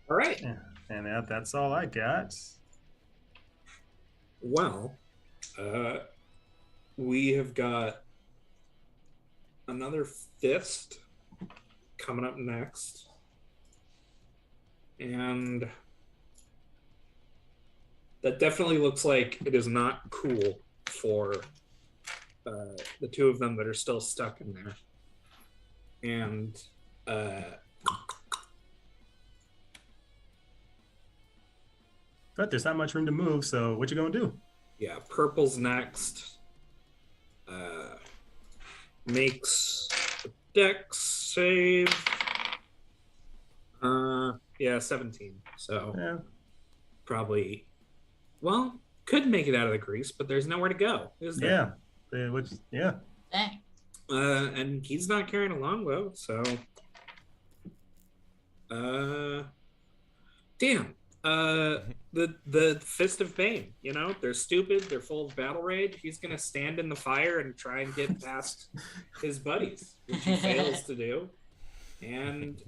All right. Yeah. And that's all I got. Well, we have got another fist coming up next. And that definitely looks like it is not cool for the two of them that are still stuck in there. And but there's not much room to move, so what you gonna do? Yeah, purple's next. Makes a dex save. Yeah, 17. So Yeah. probably, well, could make it out of the grease, but there's nowhere to go, is there? Yeah. Dang. And he's not carrying a longbow, so damn. The Fist of Pain, they're stupid, they're full of battle rage. He's gonna stand in the fire and try and get past his buddies, which he fails to do, and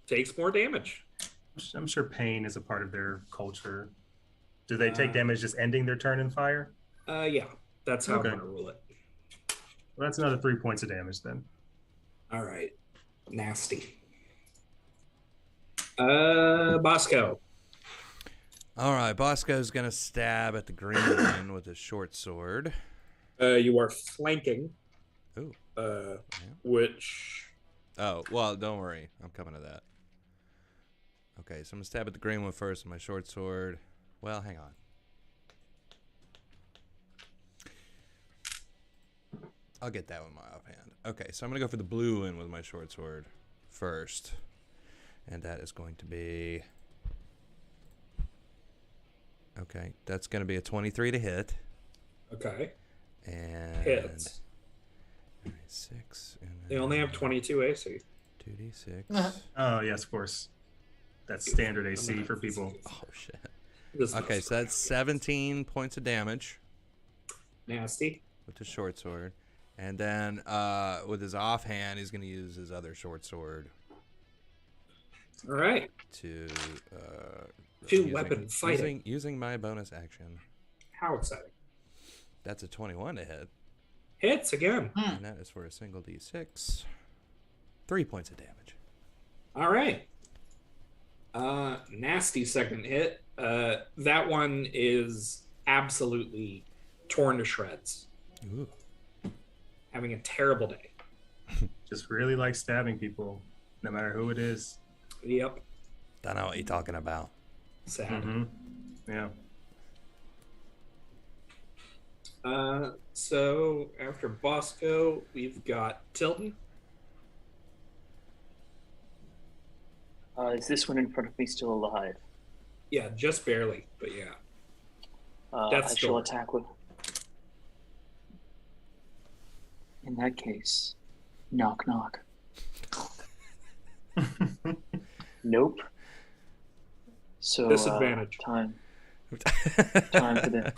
takes more damage. I'm sure pain is a part of their culture. Do they take damage just ending their turn in fire? Yeah, that's how Okay. I'm gonna rule it. Well, that's another 3 points of damage then. All right, nasty. Bosco. all right, Bosco's gonna stab at the green one with his short sword. You are flanking. Ooh. Which? Oh, well, don't worry. I'm coming to that. Okay, so I'm gonna stab at the green one first with my short sword. Well, hang on. I'll get that one in my offhand. Okay, so I'm gonna go for the blue one with my short sword first. And that is going to be... Okay, that's going to be a 23 to hit. Okay. And... Hits. All right, 6. And They only have 22 AC. 2d6. Oh, yes, of course. That's standard AC for people. Oh, shit. This Okay, so that's 17 points of damage nasty. with the short sword. And then with his offhand, he's going to use his other short sword All right. to... weapon fighting. Using my bonus action. How exciting. That's a 21 to hit. Hits again. And that is for a single d6. 3 points of damage. All right. Nasty second hit. That one is absolutely torn to shreds. Ooh. Having a terrible day. Just really like stabbing people, no matter who it is. Yep. Don't know what you're talking about. Sad. Mm-hmm. Yeah. So after Bosco, we've got Tilden. Is this one in front of me still alive? Yeah, just barely, but yeah. I Death's shall door. attack with In that case, knock knock. Nope. So Disadvantage. Time for the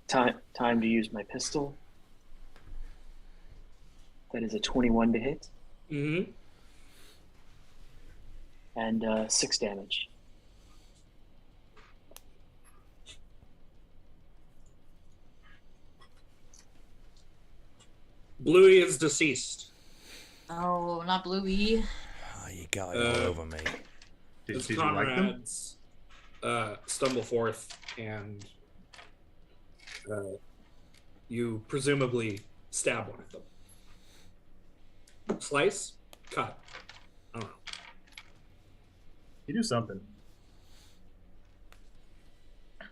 time to use my pistol. That is a 21 to hit Mm-hmm. and 6 damage. Bluey is deceased. Oh, not Bluey. Oh, you got it all over me. Did His you like them? comrades stumble forth, and you presumably stab one of them. Slice, cut. I don't know. You do something.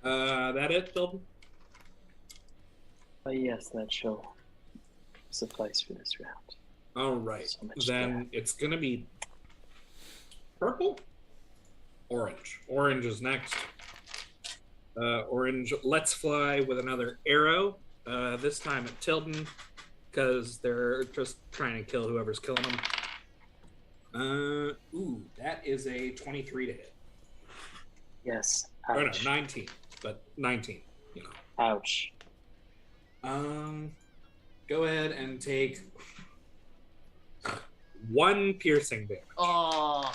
That it, Phil? Yes, that shall suffice for this round. All right. So much Then it's gonna be purple, orange. Orange is next. Orange lets fly with another arrow. This time at Tilden, because they're just trying to kill whoever's killing them. Ooh, that is a 23 to hit. Yes. Oh no, Ouch. 19, but 19. You know. Ouch. Go ahead and take 1 piercing damage. Oh,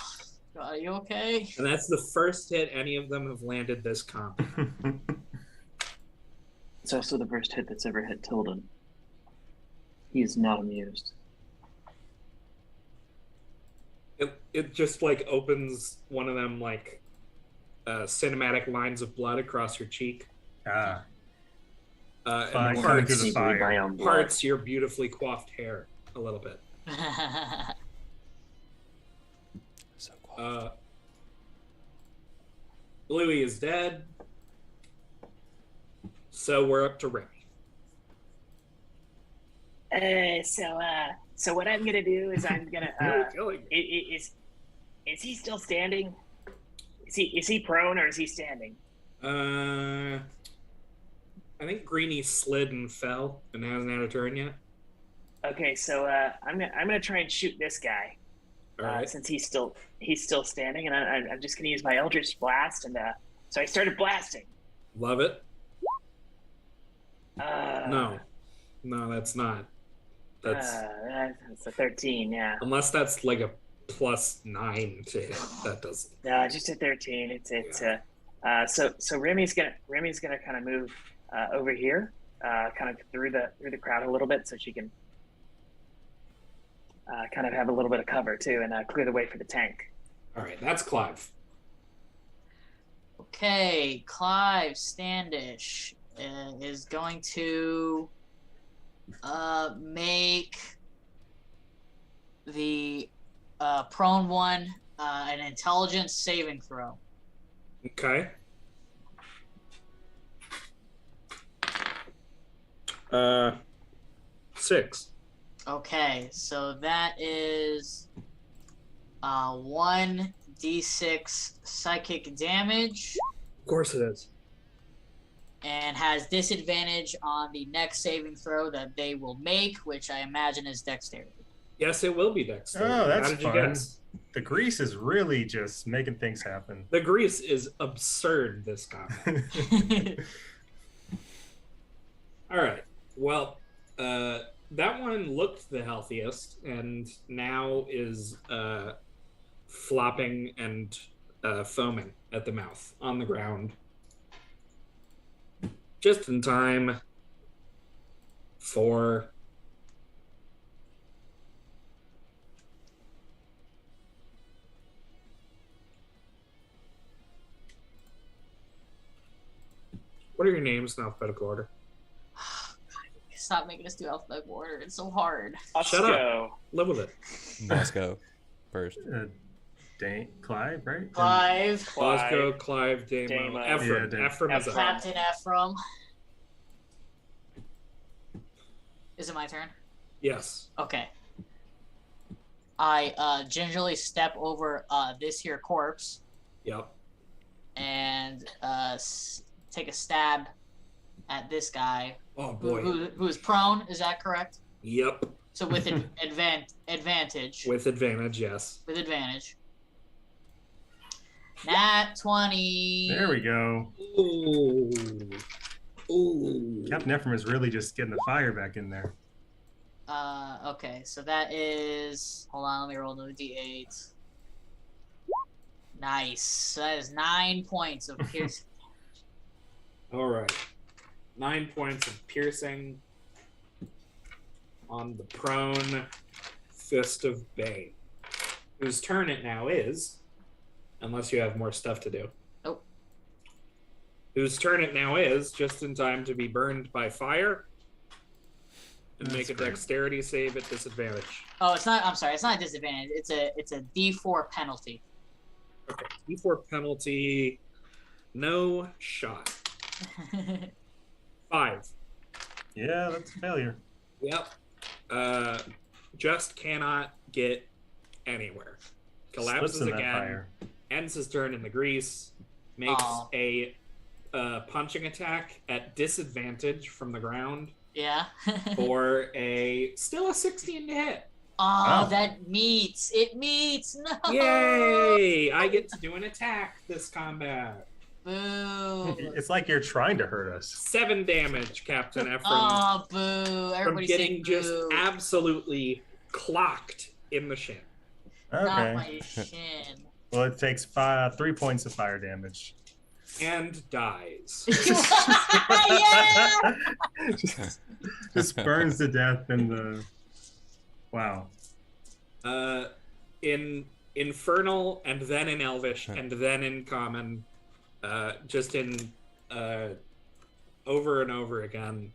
are you okay? And that's the first hit any of them have landed this comp. It's also the first hit that's ever hit Tilden. He is not amused. It just like opens one of them like cinematic lines of blood across your cheek. Ah, And Fine. it Burn through parts, the fire. My own blood. parts your beautifully coiffed hair a little bit. So cool. Bluey is dead. So we're up to Remy. So what I'm gonna do is I'm gonna. You're killing me. Is he still standing? Is he prone or is he standing? I think Greenie slid and fell and hasn't had a turn yet. Okay, so I'm gonna try and shoot this guy. All right. Since he's still standing, and I'm just gonna use my Eldritch Blast, and so I started blasting. Love it. No, No, that's not. That's that's a 13. Yeah, unless that's like a +9 to hit. That doesn't. no, just a 13. So Remy's gonna kind of move over here, kind of through the crowd a little bit, so she can kind of have a little bit of cover too, and clear the way for the tank. All right, that's Clive. Okay, Clive Standish is going to make the prone one an intelligence saving throw. Okay. 6. Okay, so that is 1d6 psychic damage Of course it is. and has disadvantage on the next saving throw that they will make, which I imagine is dexterity. Yes, it will be Dexter. Oh, that's How did you fun. guess? The grease is really just making things happen. The grease is absurd this combat. All right. Well, that one looked the healthiest and now is flopping and foaming at the mouth on the ground. Just in time for what are your names in alphabetical order? Stop making us do alphabetical order. It's so hard. Shut up. Live with it. Bosco first. Clive, right? Clive, Bosco, Clive, Damo, Damo. Ephraim. Yeah, Ephraim is up. Captain Ephraim. Is it my turn? Yes. Okay. I gingerly step over this here corpse Yep. and take a stab at this guy Oh boy. who is prone. Is that correct? Yep. So with advantage. With advantage, yes. With advantage. Nat 20. There we go. Ooh. Ooh. Captain Ephraim is really just getting the fire back in there. Okay, so that is. Hold on, let me roll the d8. Nice. So that is 9 points of piercing. All right. 9 points of piercing on the prone Fist of Bane, whose turn it now is, unless you have more stuff to do. Nope. Whose turn it now is, just in time to be burned by fire and That's make a great. dexterity save at disadvantage. Oh, it's not. I'm sorry. It's not a disadvantage. It's a D4 penalty. Okay. D4 penalty. No shot. 5. Yeah, that's a failure. Yep. Just cannot get anywhere. Collapses Slips in that again. fire. Ends his turn in the grease. Makes Aw. a punching attack at disadvantage from the ground Yeah. for still a 16 to hit. Oh, Wow. that meets. It meets. No. Yay! I get to do an attack this combat. Boo. It's like you're trying to hurt us. 7 damage, Captain Ephraim. Oh, boo. from Everybody's getting saying just boo. absolutely clocked in the shin. Not Okay. my shin. Well, it takes 3 points of fire damage. And dies. Yeah! Just burns to death in the. Wow. In Infernal, and then in Elvish, and then in Common, just in over and over again,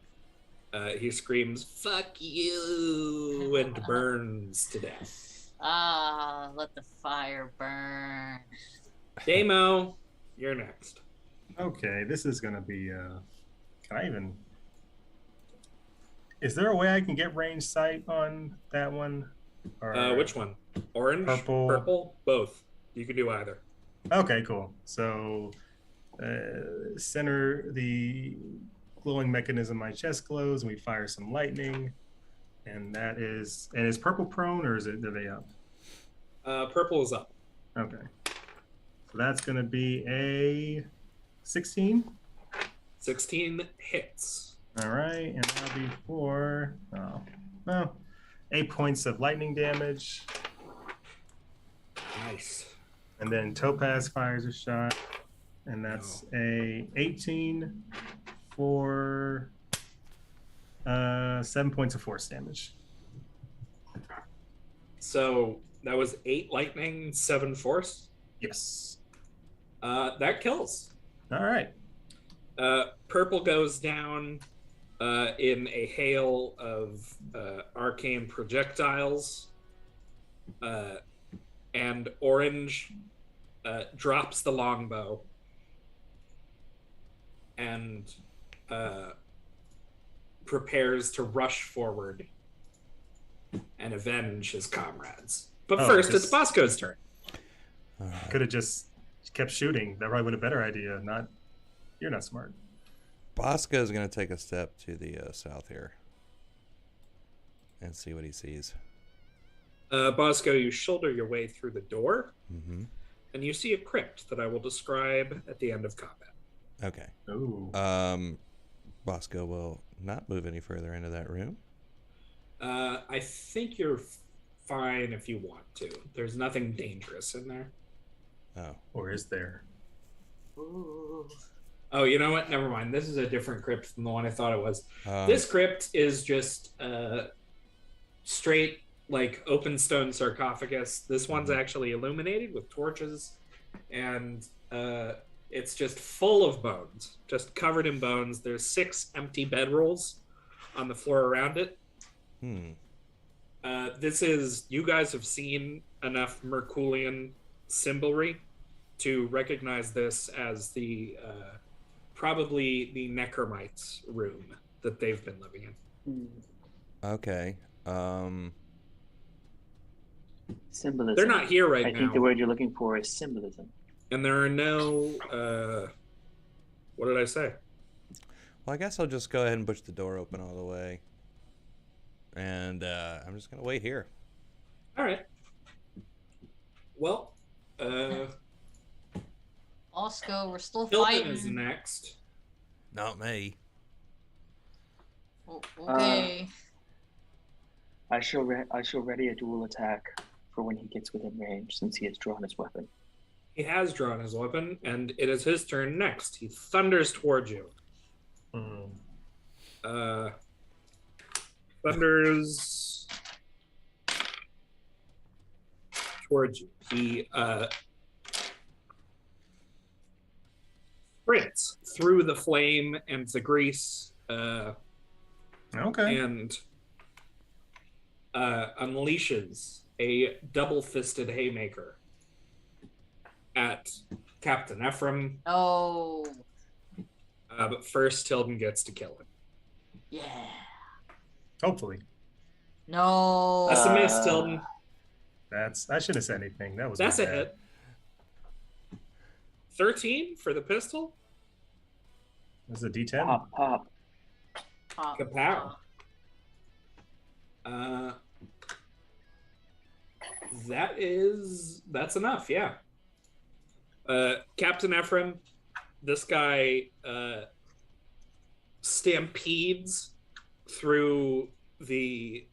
he screams, "Fuck you!" and burns to death. Ah, let the fire burn. Damo, you're next. Okay, this is gonna be. Can I even? Is there a way I can get range sight on that one? Or Which one? Orange? Purple. Purple? Both. You can do either. Okay, cool. So, center the glowing mechanism. My chest glows, and we fire some lightning. And that is. And is purple prone, or is it? Are they up? Purple is up. Okay. So that's gonna be a 16. 16 hits. All right, and that'll be for 8 points of lightning damage, Nice. and then Topaz fires a shot, and that's a 18 for 7 points of force damage. So that was 8 lightning, 7 force. Yes. That kills. All right. Purple goes down in a hail of arcane projectiles, and Orange drops the longbow and prepares to rush forward and avenge his comrades. But Oh, first, just- it's Bosco's turn. Could have just kept shooting. That probably would have been a better idea. You're not smart. Bosco is going to take a step to the south here and see what he sees. Bosco, you shoulder your way through the door, Mm-hmm. and you see a crypt that I will describe at the end of combat. Okay. Ooh. Bosco will not move any further into that room. I think you're fine if you want to. There's nothing dangerous in there. Oh. Or is there? Ooh. Oh, you know what? Never mind. This is a different crypt than the one I thought it was. Um, This crypt is just straight, like, open stone sarcophagus. This one's actually illuminated with torches, and it's just full of bones, just covered in bones. There's 6 empty bedrolls on the floor around it. This is, you guys have seen enough Merculian symbolry to recognize this as the probably the Necromites' room that they've been living in. Okay. Symbolism. They're not here right I now, think the word you're looking for is symbolism. and there are no. What did I say? Well, I guess I'll just go ahead and push the door open all the way. and I'm just gonna wait here. All right. Well, Bosco, we're still Tilden is fighting. next. Not me. Oh, okay. I shall ready a dual attack for when he gets within range, since he has drawn his weapon. He has drawn his weapon, and it is his turn next. He thunders towards you. Thunders towards you. He sprints through the flame and the grease. Okay. And unleashes a double-fisted haymaker at Captain Ephraim. Oh. But first, Tilden gets to kill him. Yeah. Hopefully. No. That's a miss, Tilden. I shouldn't have said anything. That was That's a bad. hit. 13 for the pistol. This is a D10. Pop, pop. Kapow. That's enough, yeah. Captain Ephraim, this guy stampedes through the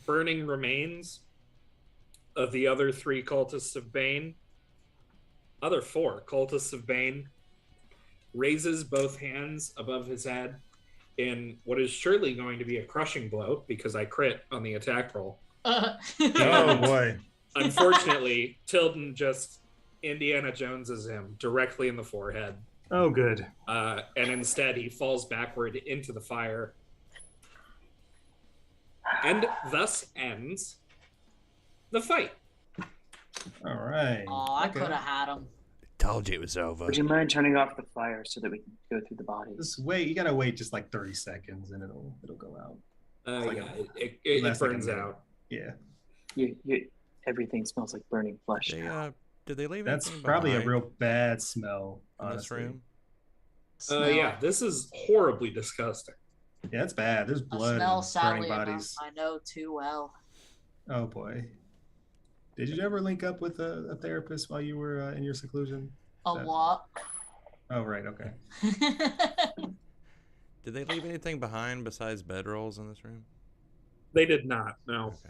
burning remains of the other 3 cultists of Bane. Other 4 cultists of Bane, raises both hands above his head in what is surely going to be a crushing blow because I crit on the attack roll. Oh boy. Unfortunately, Tilden just Indiana Joneses him directly in the forehead. Oh, good. And instead, he falls backward into the fire. And thus ends the fight. All right. Oh, I Okay. could have had him. Told you it was over. Would you mind turning off the fire so that we can go through the bodies? Just wait. You gotta wait just like 30 seconds, and it'll go out. Like Yeah, it less like a burns minute. out. Yeah. Everything smells like burning flesh They, now. did they leave That's anything probably a behind real bad smell. in this Honestly. room? Smell. Yeah, this is horribly disgusting. Yeah, it's bad. There's I blood smell and sadly burning enough. bodies. I know too well. Oh boy. Did you ever link up with a therapist while you were in your seclusion? A lot. Oh right. Okay. Did they leave anything behind besides bedrolls in this room? They did not, no. Okay.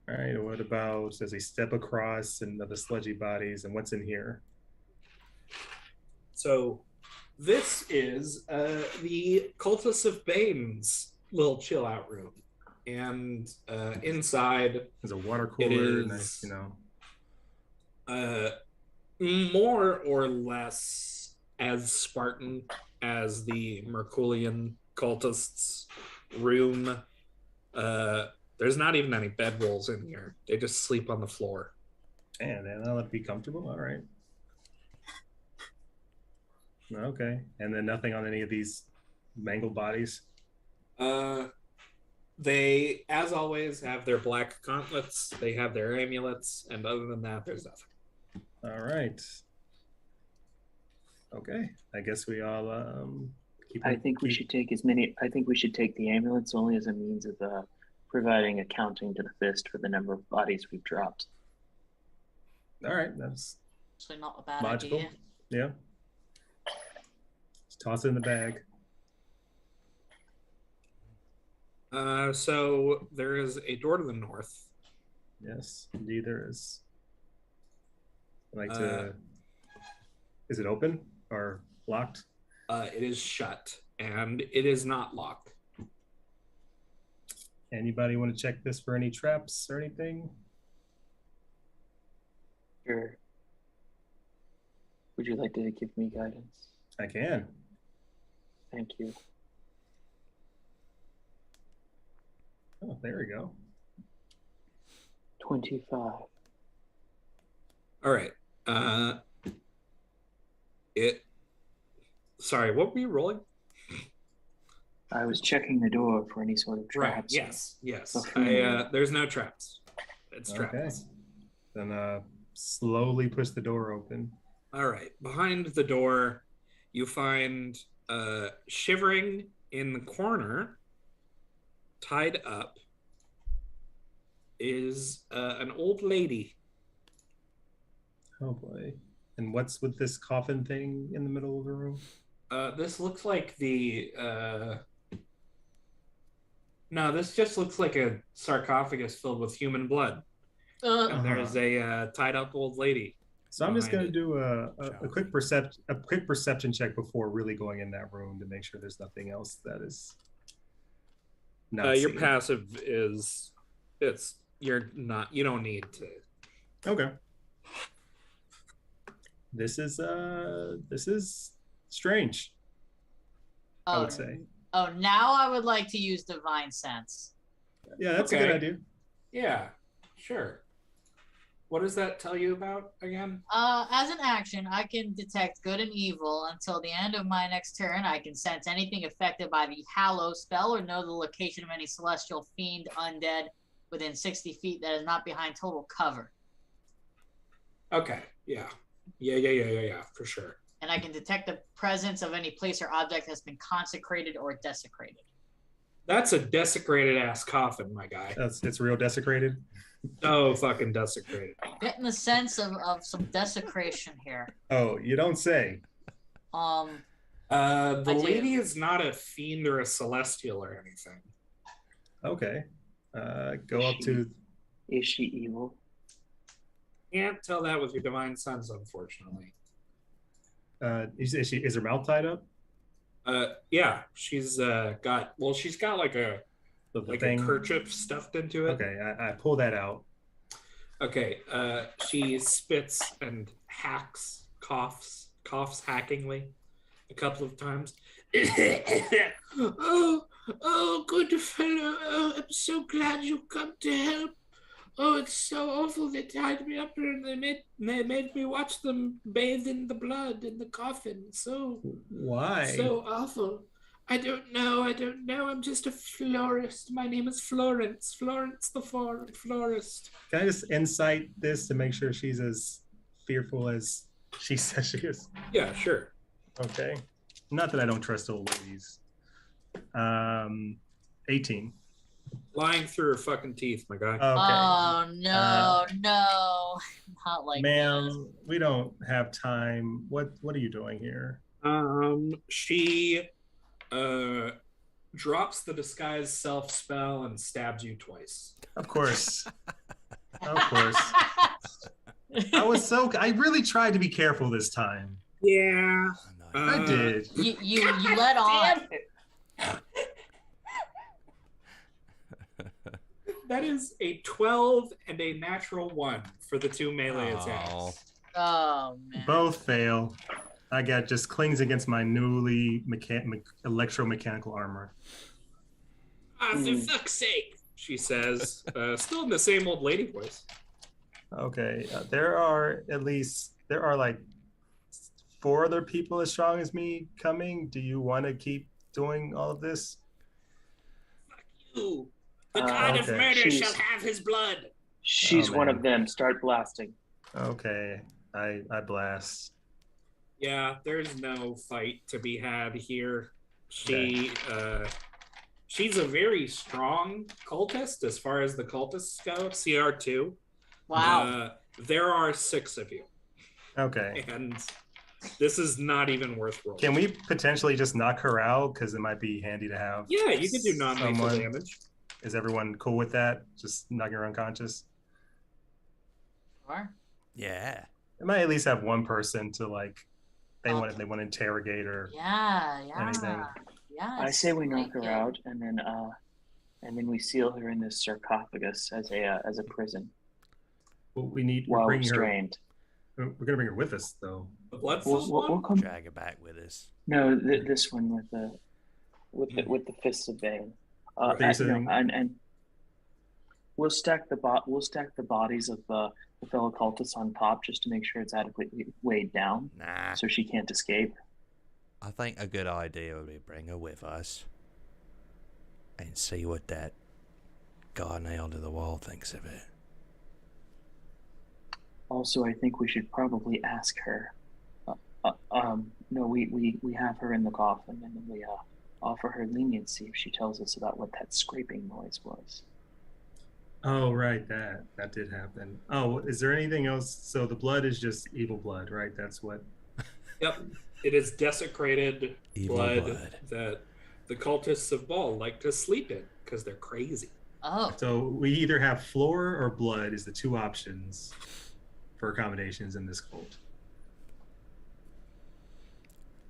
All right. What about as they step across and the sludgy bodies and what's in here? So this is the Cultists of Bane's little chill out room. And inside There's a water It cooler. is- Nice, you know. more or less as Spartan as the Merculian cultists' room. There's not even any bedrolls in here. They just sleep on the floor. And that'll be comfortable. All right. Okay. And then nothing on any of these mangled bodies. They, as always, have their black gauntlets. They have their amulets, and other than that, there's nothing. All right. Okay. I guess we all keep. I think we should take I think we should take the ambulance only as a means of providing accounting to the fist for the number of bodies we've dropped. All right. That's Actually, not a bad logical. idea. Yeah. Just toss it in the bag. So there is a door to the north. Yes, indeed there is. I'd like to. Is it open or locked? It is shut, and it is not locked. Anybody want to check this for any traps or anything? Sure. Would you like to give me guidance? I can. Thank you. Oh, there we go. 25. All right. Sorry, what were you rolling? I was checking the door for any sort of Right. traps. Yes. Okay. There's no traps. It's Okay. traps. Then slowly push the door open. All right. Behind the door, you find shivering in the corner tied up is an old lady. Oh boy. And what's with this coffin thing in the middle of the room? This looks like the no, this just looks like a sarcophagus filled with human blood. And there's a tied up old lady. So I'm just behind gonna it. do a quick perception check before really going in that room to make sure there's nothing else that is not Your seen. passive is you don't need to. Okay. This is strange, I would say. Oh, now I would like to use divine sense. Yeah, that's a Okay. good idea. Yeah, sure. What does that tell you about again? As an action, I can detect good and evil until the end of my next turn. I can sense anything affected by the Hallow spell or know the location of any celestial fiend, undead within 60 feet that is not behind total cover. Okay, yeah, yeah, for sure. And I can detect the presence of any place or object that's been consecrated or desecrated. That's a desecrated ass coffin, my guy. It's real desecrated. Oh, fucking desecrated. Getting the sense of some desecration here. Oh, you don't say. The I do. lady is not a fiend or a celestial or anything. Okay. Go up to. Is she evil? Can't tell that with your divine sense, unfortunately. Is her mouth tied up? Yeah, she's got like a The a thing. kerchief stuffed into it. Okay, I pull that out. Okay, she spits and coughs hackingly a couple of times. oh, good fellow. Oh, I'm so glad you come to help. Oh, it's so awful. They tied me up and they made me watch them bathe in the blood in the coffin. So Why? awful. I don't know. I'm just a florist. My name is Florence. Florence the florist. Can I just insight this to make sure she's as fearful as she says she is? Yeah, sure. Okay. Not that I don't trust old ladies. 18. Lying through her fucking teeth, my guy. Okay. Oh, no, no. Not like Ma'am, that. we don't have time. What are you doing here? She drops the disguise self spell and stabs you twice. Of course. Of course. I really tried to be careful this time. Yeah. I did. You let on. That is a 12 and a natural 1 for the two melee Oh. attacks. Oh, man. Both fail. I got just clings against my newly electromechanical armor. Ah, for fuck's sake, she says, still in the same old lady voice. Okay, there are like 4 other people as strong as me coming. Do you want to keep doing all of this? Fuck you. The god of okay. murder shall have his blood. She's Oh, one man. of them. Start blasting. Okay, I blast. Yeah, there's no fight to be had here. She's a very strong cultist as far as the cultists go. CR2. Wow. There are 6 of you, Okay. and this is not even worth rolling. Can we potentially just knock her out? Because it might be handy to have. Yeah, you can do non-lethal someone. damage. Is everyone cool with that? Just knocking her unconscious? Sure. Yeah. It might at least have one person to like. They Okay. want to interrogate her. Yeah. Anything. Yeah. I say we knock Thank her you. out, and then we seal her in this sarcophagus as a prison Well, we're while bringing her. restrained. We're gonna bring her with us though. The bloodful We'll one? come. Drag it back with us. No, this one with the fists of Bane. What are you saying? And we'll stack the bodies of the fellow cultists on top just to make sure it's adequately weighed down Nah. so she can't escape. I think a good idea would be bring her with us and see what that guy nailed to the wall thinks of it. Also, I think we should probably ask her. No, we have her in the coffin, and then offer her leniency if she tells us about what that scraping noise was. Oh, right, that did happen. Oh, is there anything else? So the blood is just evil blood, right? That's what. Yep. It is desecrated Evil blood. that the cultists of Baal like to sleep in because they're crazy. Oh, So we either have floor or blood is the two options for accommodations in this cult.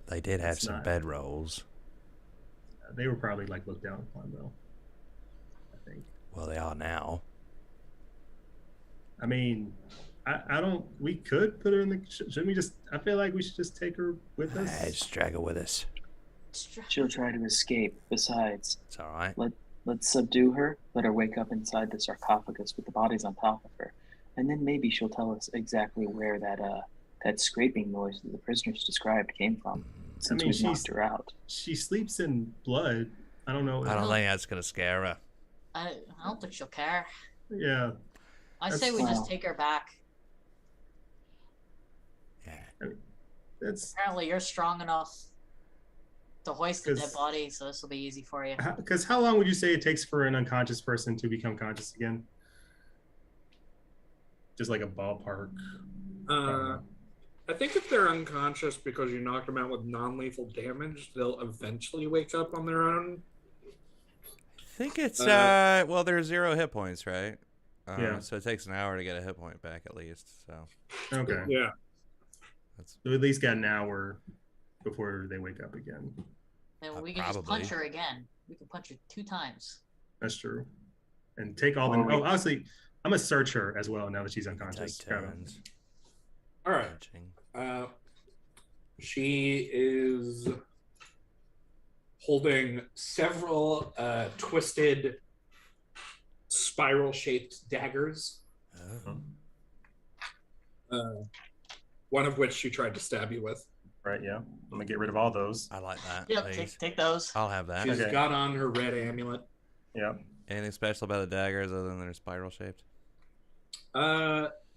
They did have It's some not. bedrolls. They were probably like looked down upon, though. I think. Well, they are now. I mean, I don't. We could put her in the. Shouldn't we just? I feel like we should just take her with us. Just drag her with us. She'll try to escape. Besides, It's all right. let's subdue her, let her wake up inside the sarcophagus with the bodies on top of her, and then maybe she'll tell us exactly where that scraping noise that the prisoners described came from, since mean, we've knocked her out. She sleeps in blood. I don't know. I don't think that's gonna scare her. I don't think she'll care. Yeah. I say we That's- just take her back. Yeah. That's Apparently, you're strong enough to hoist a dead 'Cause- body, so this will be easy for you. because how long would you say it takes for an unconscious person to become conscious again? Just like a ballpark. I think if they're unconscious because you knocked them out with non-lethal damage, they'll eventually wake up on their own. I think it's well, there's 0 hit points, right? Yeah. So it takes an hour to get a hit point back at least. So Okay. Yeah. that's So at least got an hour before they wake up again. And we can just probably. punch her again. We can punch her 2 times. That's true. And take all the. Or we- Oh, honestly, I'm gonna search her as well now that she's take unconscious. turns All right. punching. She is holding several twisted, spiral-shaped daggers. Oh, One of which she tried to stab you with. Right. Yeah. I'm gonna get rid of all those. I like that. Yep, Please. take those. I'll have that. She's Okay. got on her red amulet. Yeah. Anything special about the daggers other than they're spiral shaped?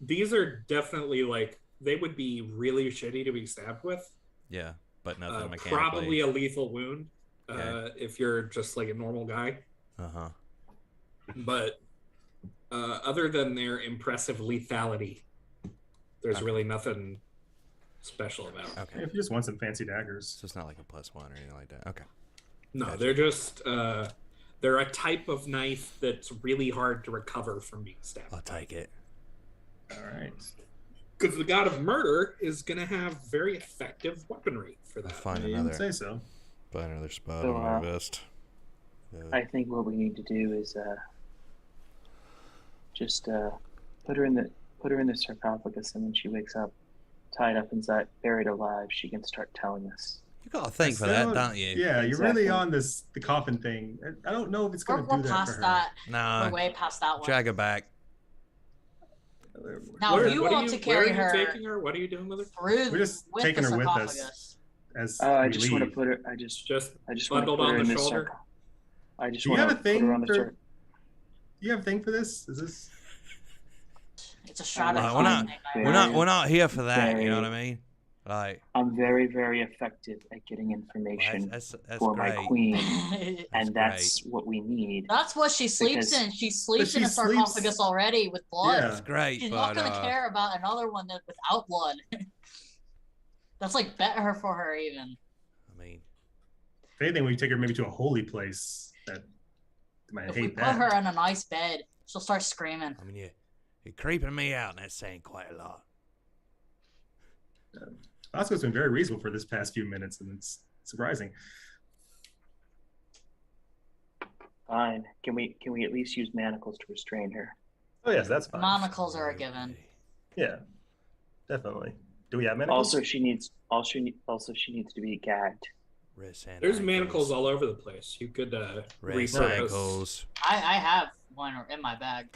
These are definitely like they would be really shitty to be stabbed with. Yeah, but nothing mechanically. Probably a lethal wound Okay. if you're just like a normal guy. Uh-huh. But other than their impressive lethality, there's Okay. really nothing special about it. Okay. If you just want some fancy daggers. So it's not like a +1 or anything like that. Okay. No, Gotcha. they're just they're a type of knife that's really hard to recover from being stabbed. I'll take it. All right. Because the god of murder is going to have very effective weaponry for I'll that. find You another. would say so. Find another spot So, on my vest. I think what we need to do is just put her in the sarcophagus, and when she wakes up, tied up inside, buried alive, she can start telling us. You got to think for that, don't you? Yeah, you're Exactly. really on the coffin thing. I don't know if it's We're, gonna we're do that for past her. that. Nah. We're way past that one. Drag her back. Now, Where- if you what are want to carry where are you her taking her? What are you doing with her? through We're just with taking the her with us. sarcophagus, As I we just want to leave. put her. I just want to bundled put her on in the this shoulder? I just Do you want have to a put thing her on the for? sarc. Do you have a thing for this? Is this? it's a shroud of Like, we're not- thing. We're not here for that. You know what I mean? Like, I'm very, very effective at getting information that's for great. my queen, That's and that's what we need. That's what she sleeps Because- in. She sleeps she in a sleeps- sarcophagus already with blood. Yeah. That's great, She's but not gonna care about another one that without blood. That's like better for her even. I mean, If anything, we take her maybe to a holy place. That might If we hate put that. her in a nice bed, she'll start screaming. you're creeping me out, and that's saying quite a lot. Oscar's been very reasonable for this past few minutes, and it's surprising. Fine. Can we at least use manacles to restrain her? Oh yes, that's fine. Monocles are a given. Yeah, definitely. Do we have manacles? Also, she needs to be gagged. Wrists and There's ankles. manacles all over the place. You could Wrists, repurpose. ankles. I have one in my bag.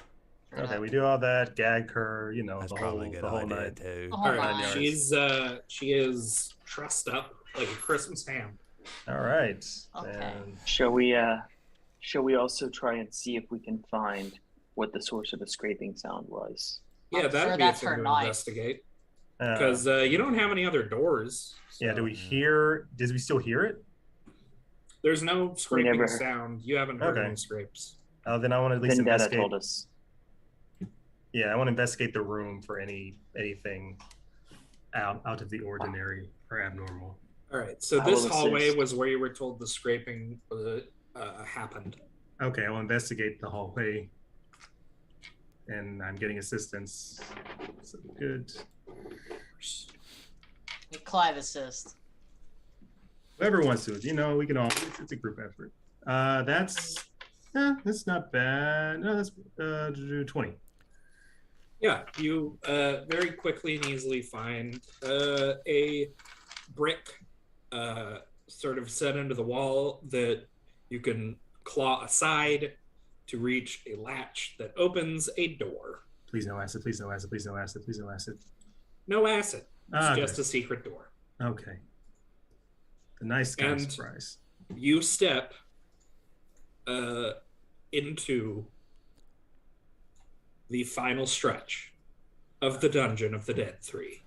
Okay, we do all that. Gag her. You know, That's the probably whole, a good the whole idea night. too. Oh, All my. right, she is trussed up like a Christmas ham. All right. Okay. And Shall we also try and see if we can find what the source of the scraping sound was? Yeah, I'm that'd sure be a that's thing her to knife. investigate uh, because you don't have any other doors. yeah, so- do we hear? Did we still hear it? There's no scraping never- sound. You haven't heard Okay. any scrapes. Then I want to at least Vendetta investigate. told us. Yeah, I want to investigate the room for anything out of the ordinary or abnormal. All right. So I this will hallway assist. was where you were told the scraping happened. Okay, I'll investigate the hallway, and I'm getting assistance. So good. Clive assist. Whoever wants to, we can all. It's a group effort. That's not bad. No, that's 20. Yeah, you very quickly and easily find a brick sort of set into the wall that you can claw aside to reach a latch that opens a door. Please no acid. Please no acid. Please no acid. Please no acid. No acid. It's Okay. just a secret door. Okay. The nice kind of And- surprise. You step into the final stretch of the Dungeon of the Dead 3.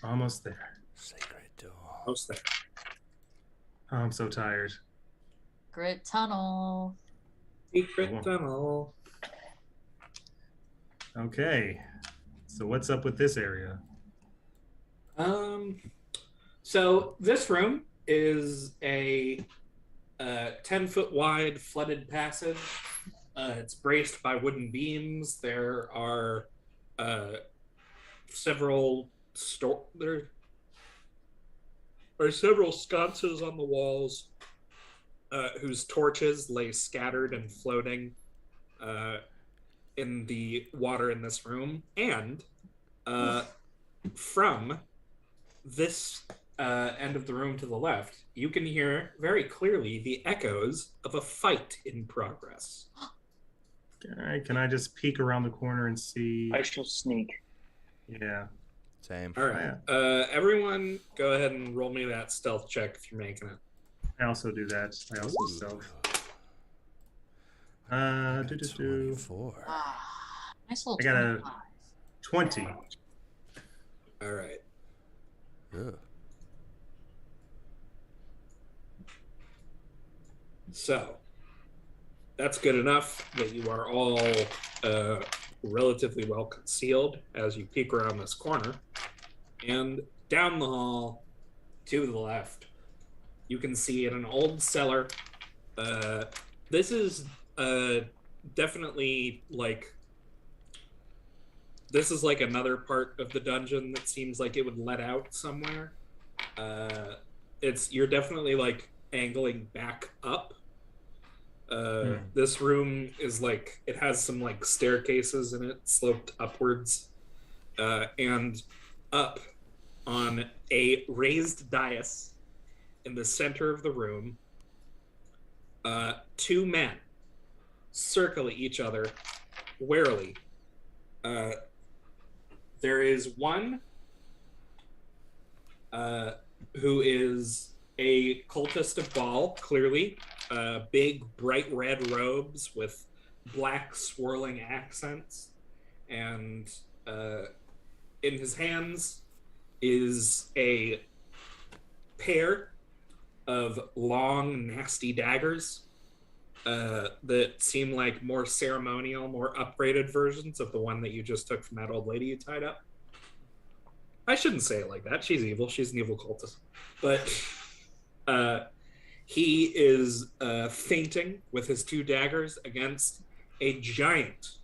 Almost there. Sacred door. Almost there. Oh, I'm so tired. Grit tunnel. Secret Cool. tunnel. Okay. So what's up with this area? So this room is a 10-foot wide flooded passage. It's braced by wooden beams. There are several there are several sconces on the walls whose torches lay scattered and floating in the water in this room. And from this end of the room to the left, you can hear very clearly the echoes of a fight in progress. All right, can I just peek around the corner and see? I shall sneak. Yeah. Same. All right. Everyone, go ahead and roll me that stealth check if you're making it. I also do that. I also stealth. Do. 24. Ah, nice little I got a 25. 20. All right. Ugh. So that's good enough that you are all relatively well concealed as you peek around this corner. And down the hall to the left, you can see in an old cellar. This is definitely like another part of the dungeon that seems like it would let out somewhere. You're definitely like angling back up. This room is like, it has some like staircases in it sloped upwards, and up on a raised dais in the center of the room, two men circle each other warily. There is one who is a cultist of Baal, clearly. Big, bright red robes with black swirling accents. And in his hands is a pair of long, nasty daggers that seem like more ceremonial, more upgraded versions of the one that you just took from that old lady you tied up. I shouldn't say it like that. She's evil. She's an evil cultist. But he is feinting with his two daggers against a giant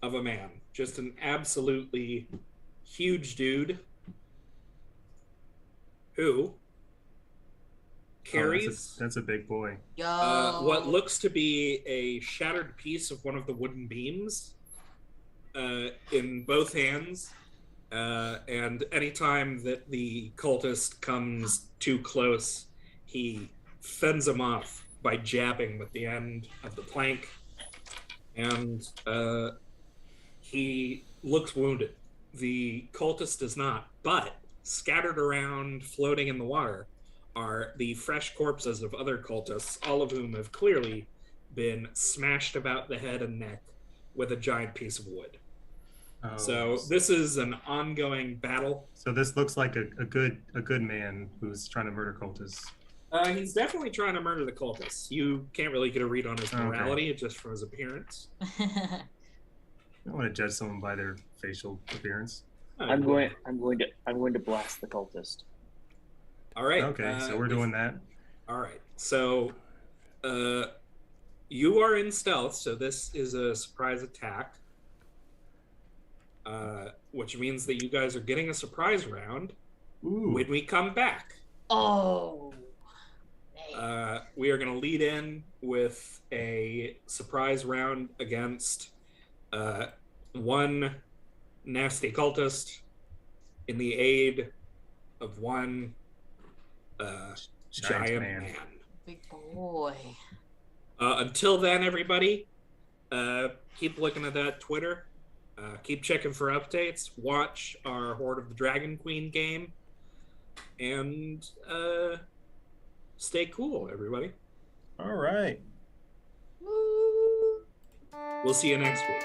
of a man. Just an absolutely huge dude who carries that's a big boy. Yo. what looks to be a shattered piece of one of the wooden beams in both hands. And anytime that the cultist comes too close, he fends him off by jabbing with the end of the plank. And he looks wounded. The cultist does not, but scattered around, floating in the water, are the fresh corpses of other cultists, all of whom have clearly been smashed about the head and neck with a giant piece of wood. Oh, So this is an ongoing battle. so this looks like a good man who's trying to murder cultists. He's definitely trying to murder the cultists. You can't really get a read on his morality just from his appearance. I don't want to judge someone by their facial appearance. I'm going to blast the cultist. All right. Okay, so we're doing that. All right. So, you are in stealth, so this is a surprise attack. Which means that you guys are getting a surprise round when we come back. Oh. We are going to lead in with a surprise round against one nasty cultist in the aid of one giant man. Big boy. Until then, everybody, keep looking at that Twitter. Keep checking for updates. Watch our Horde of the Dragon Queen game. And stay cool, everybody. All right. We'll see you next week.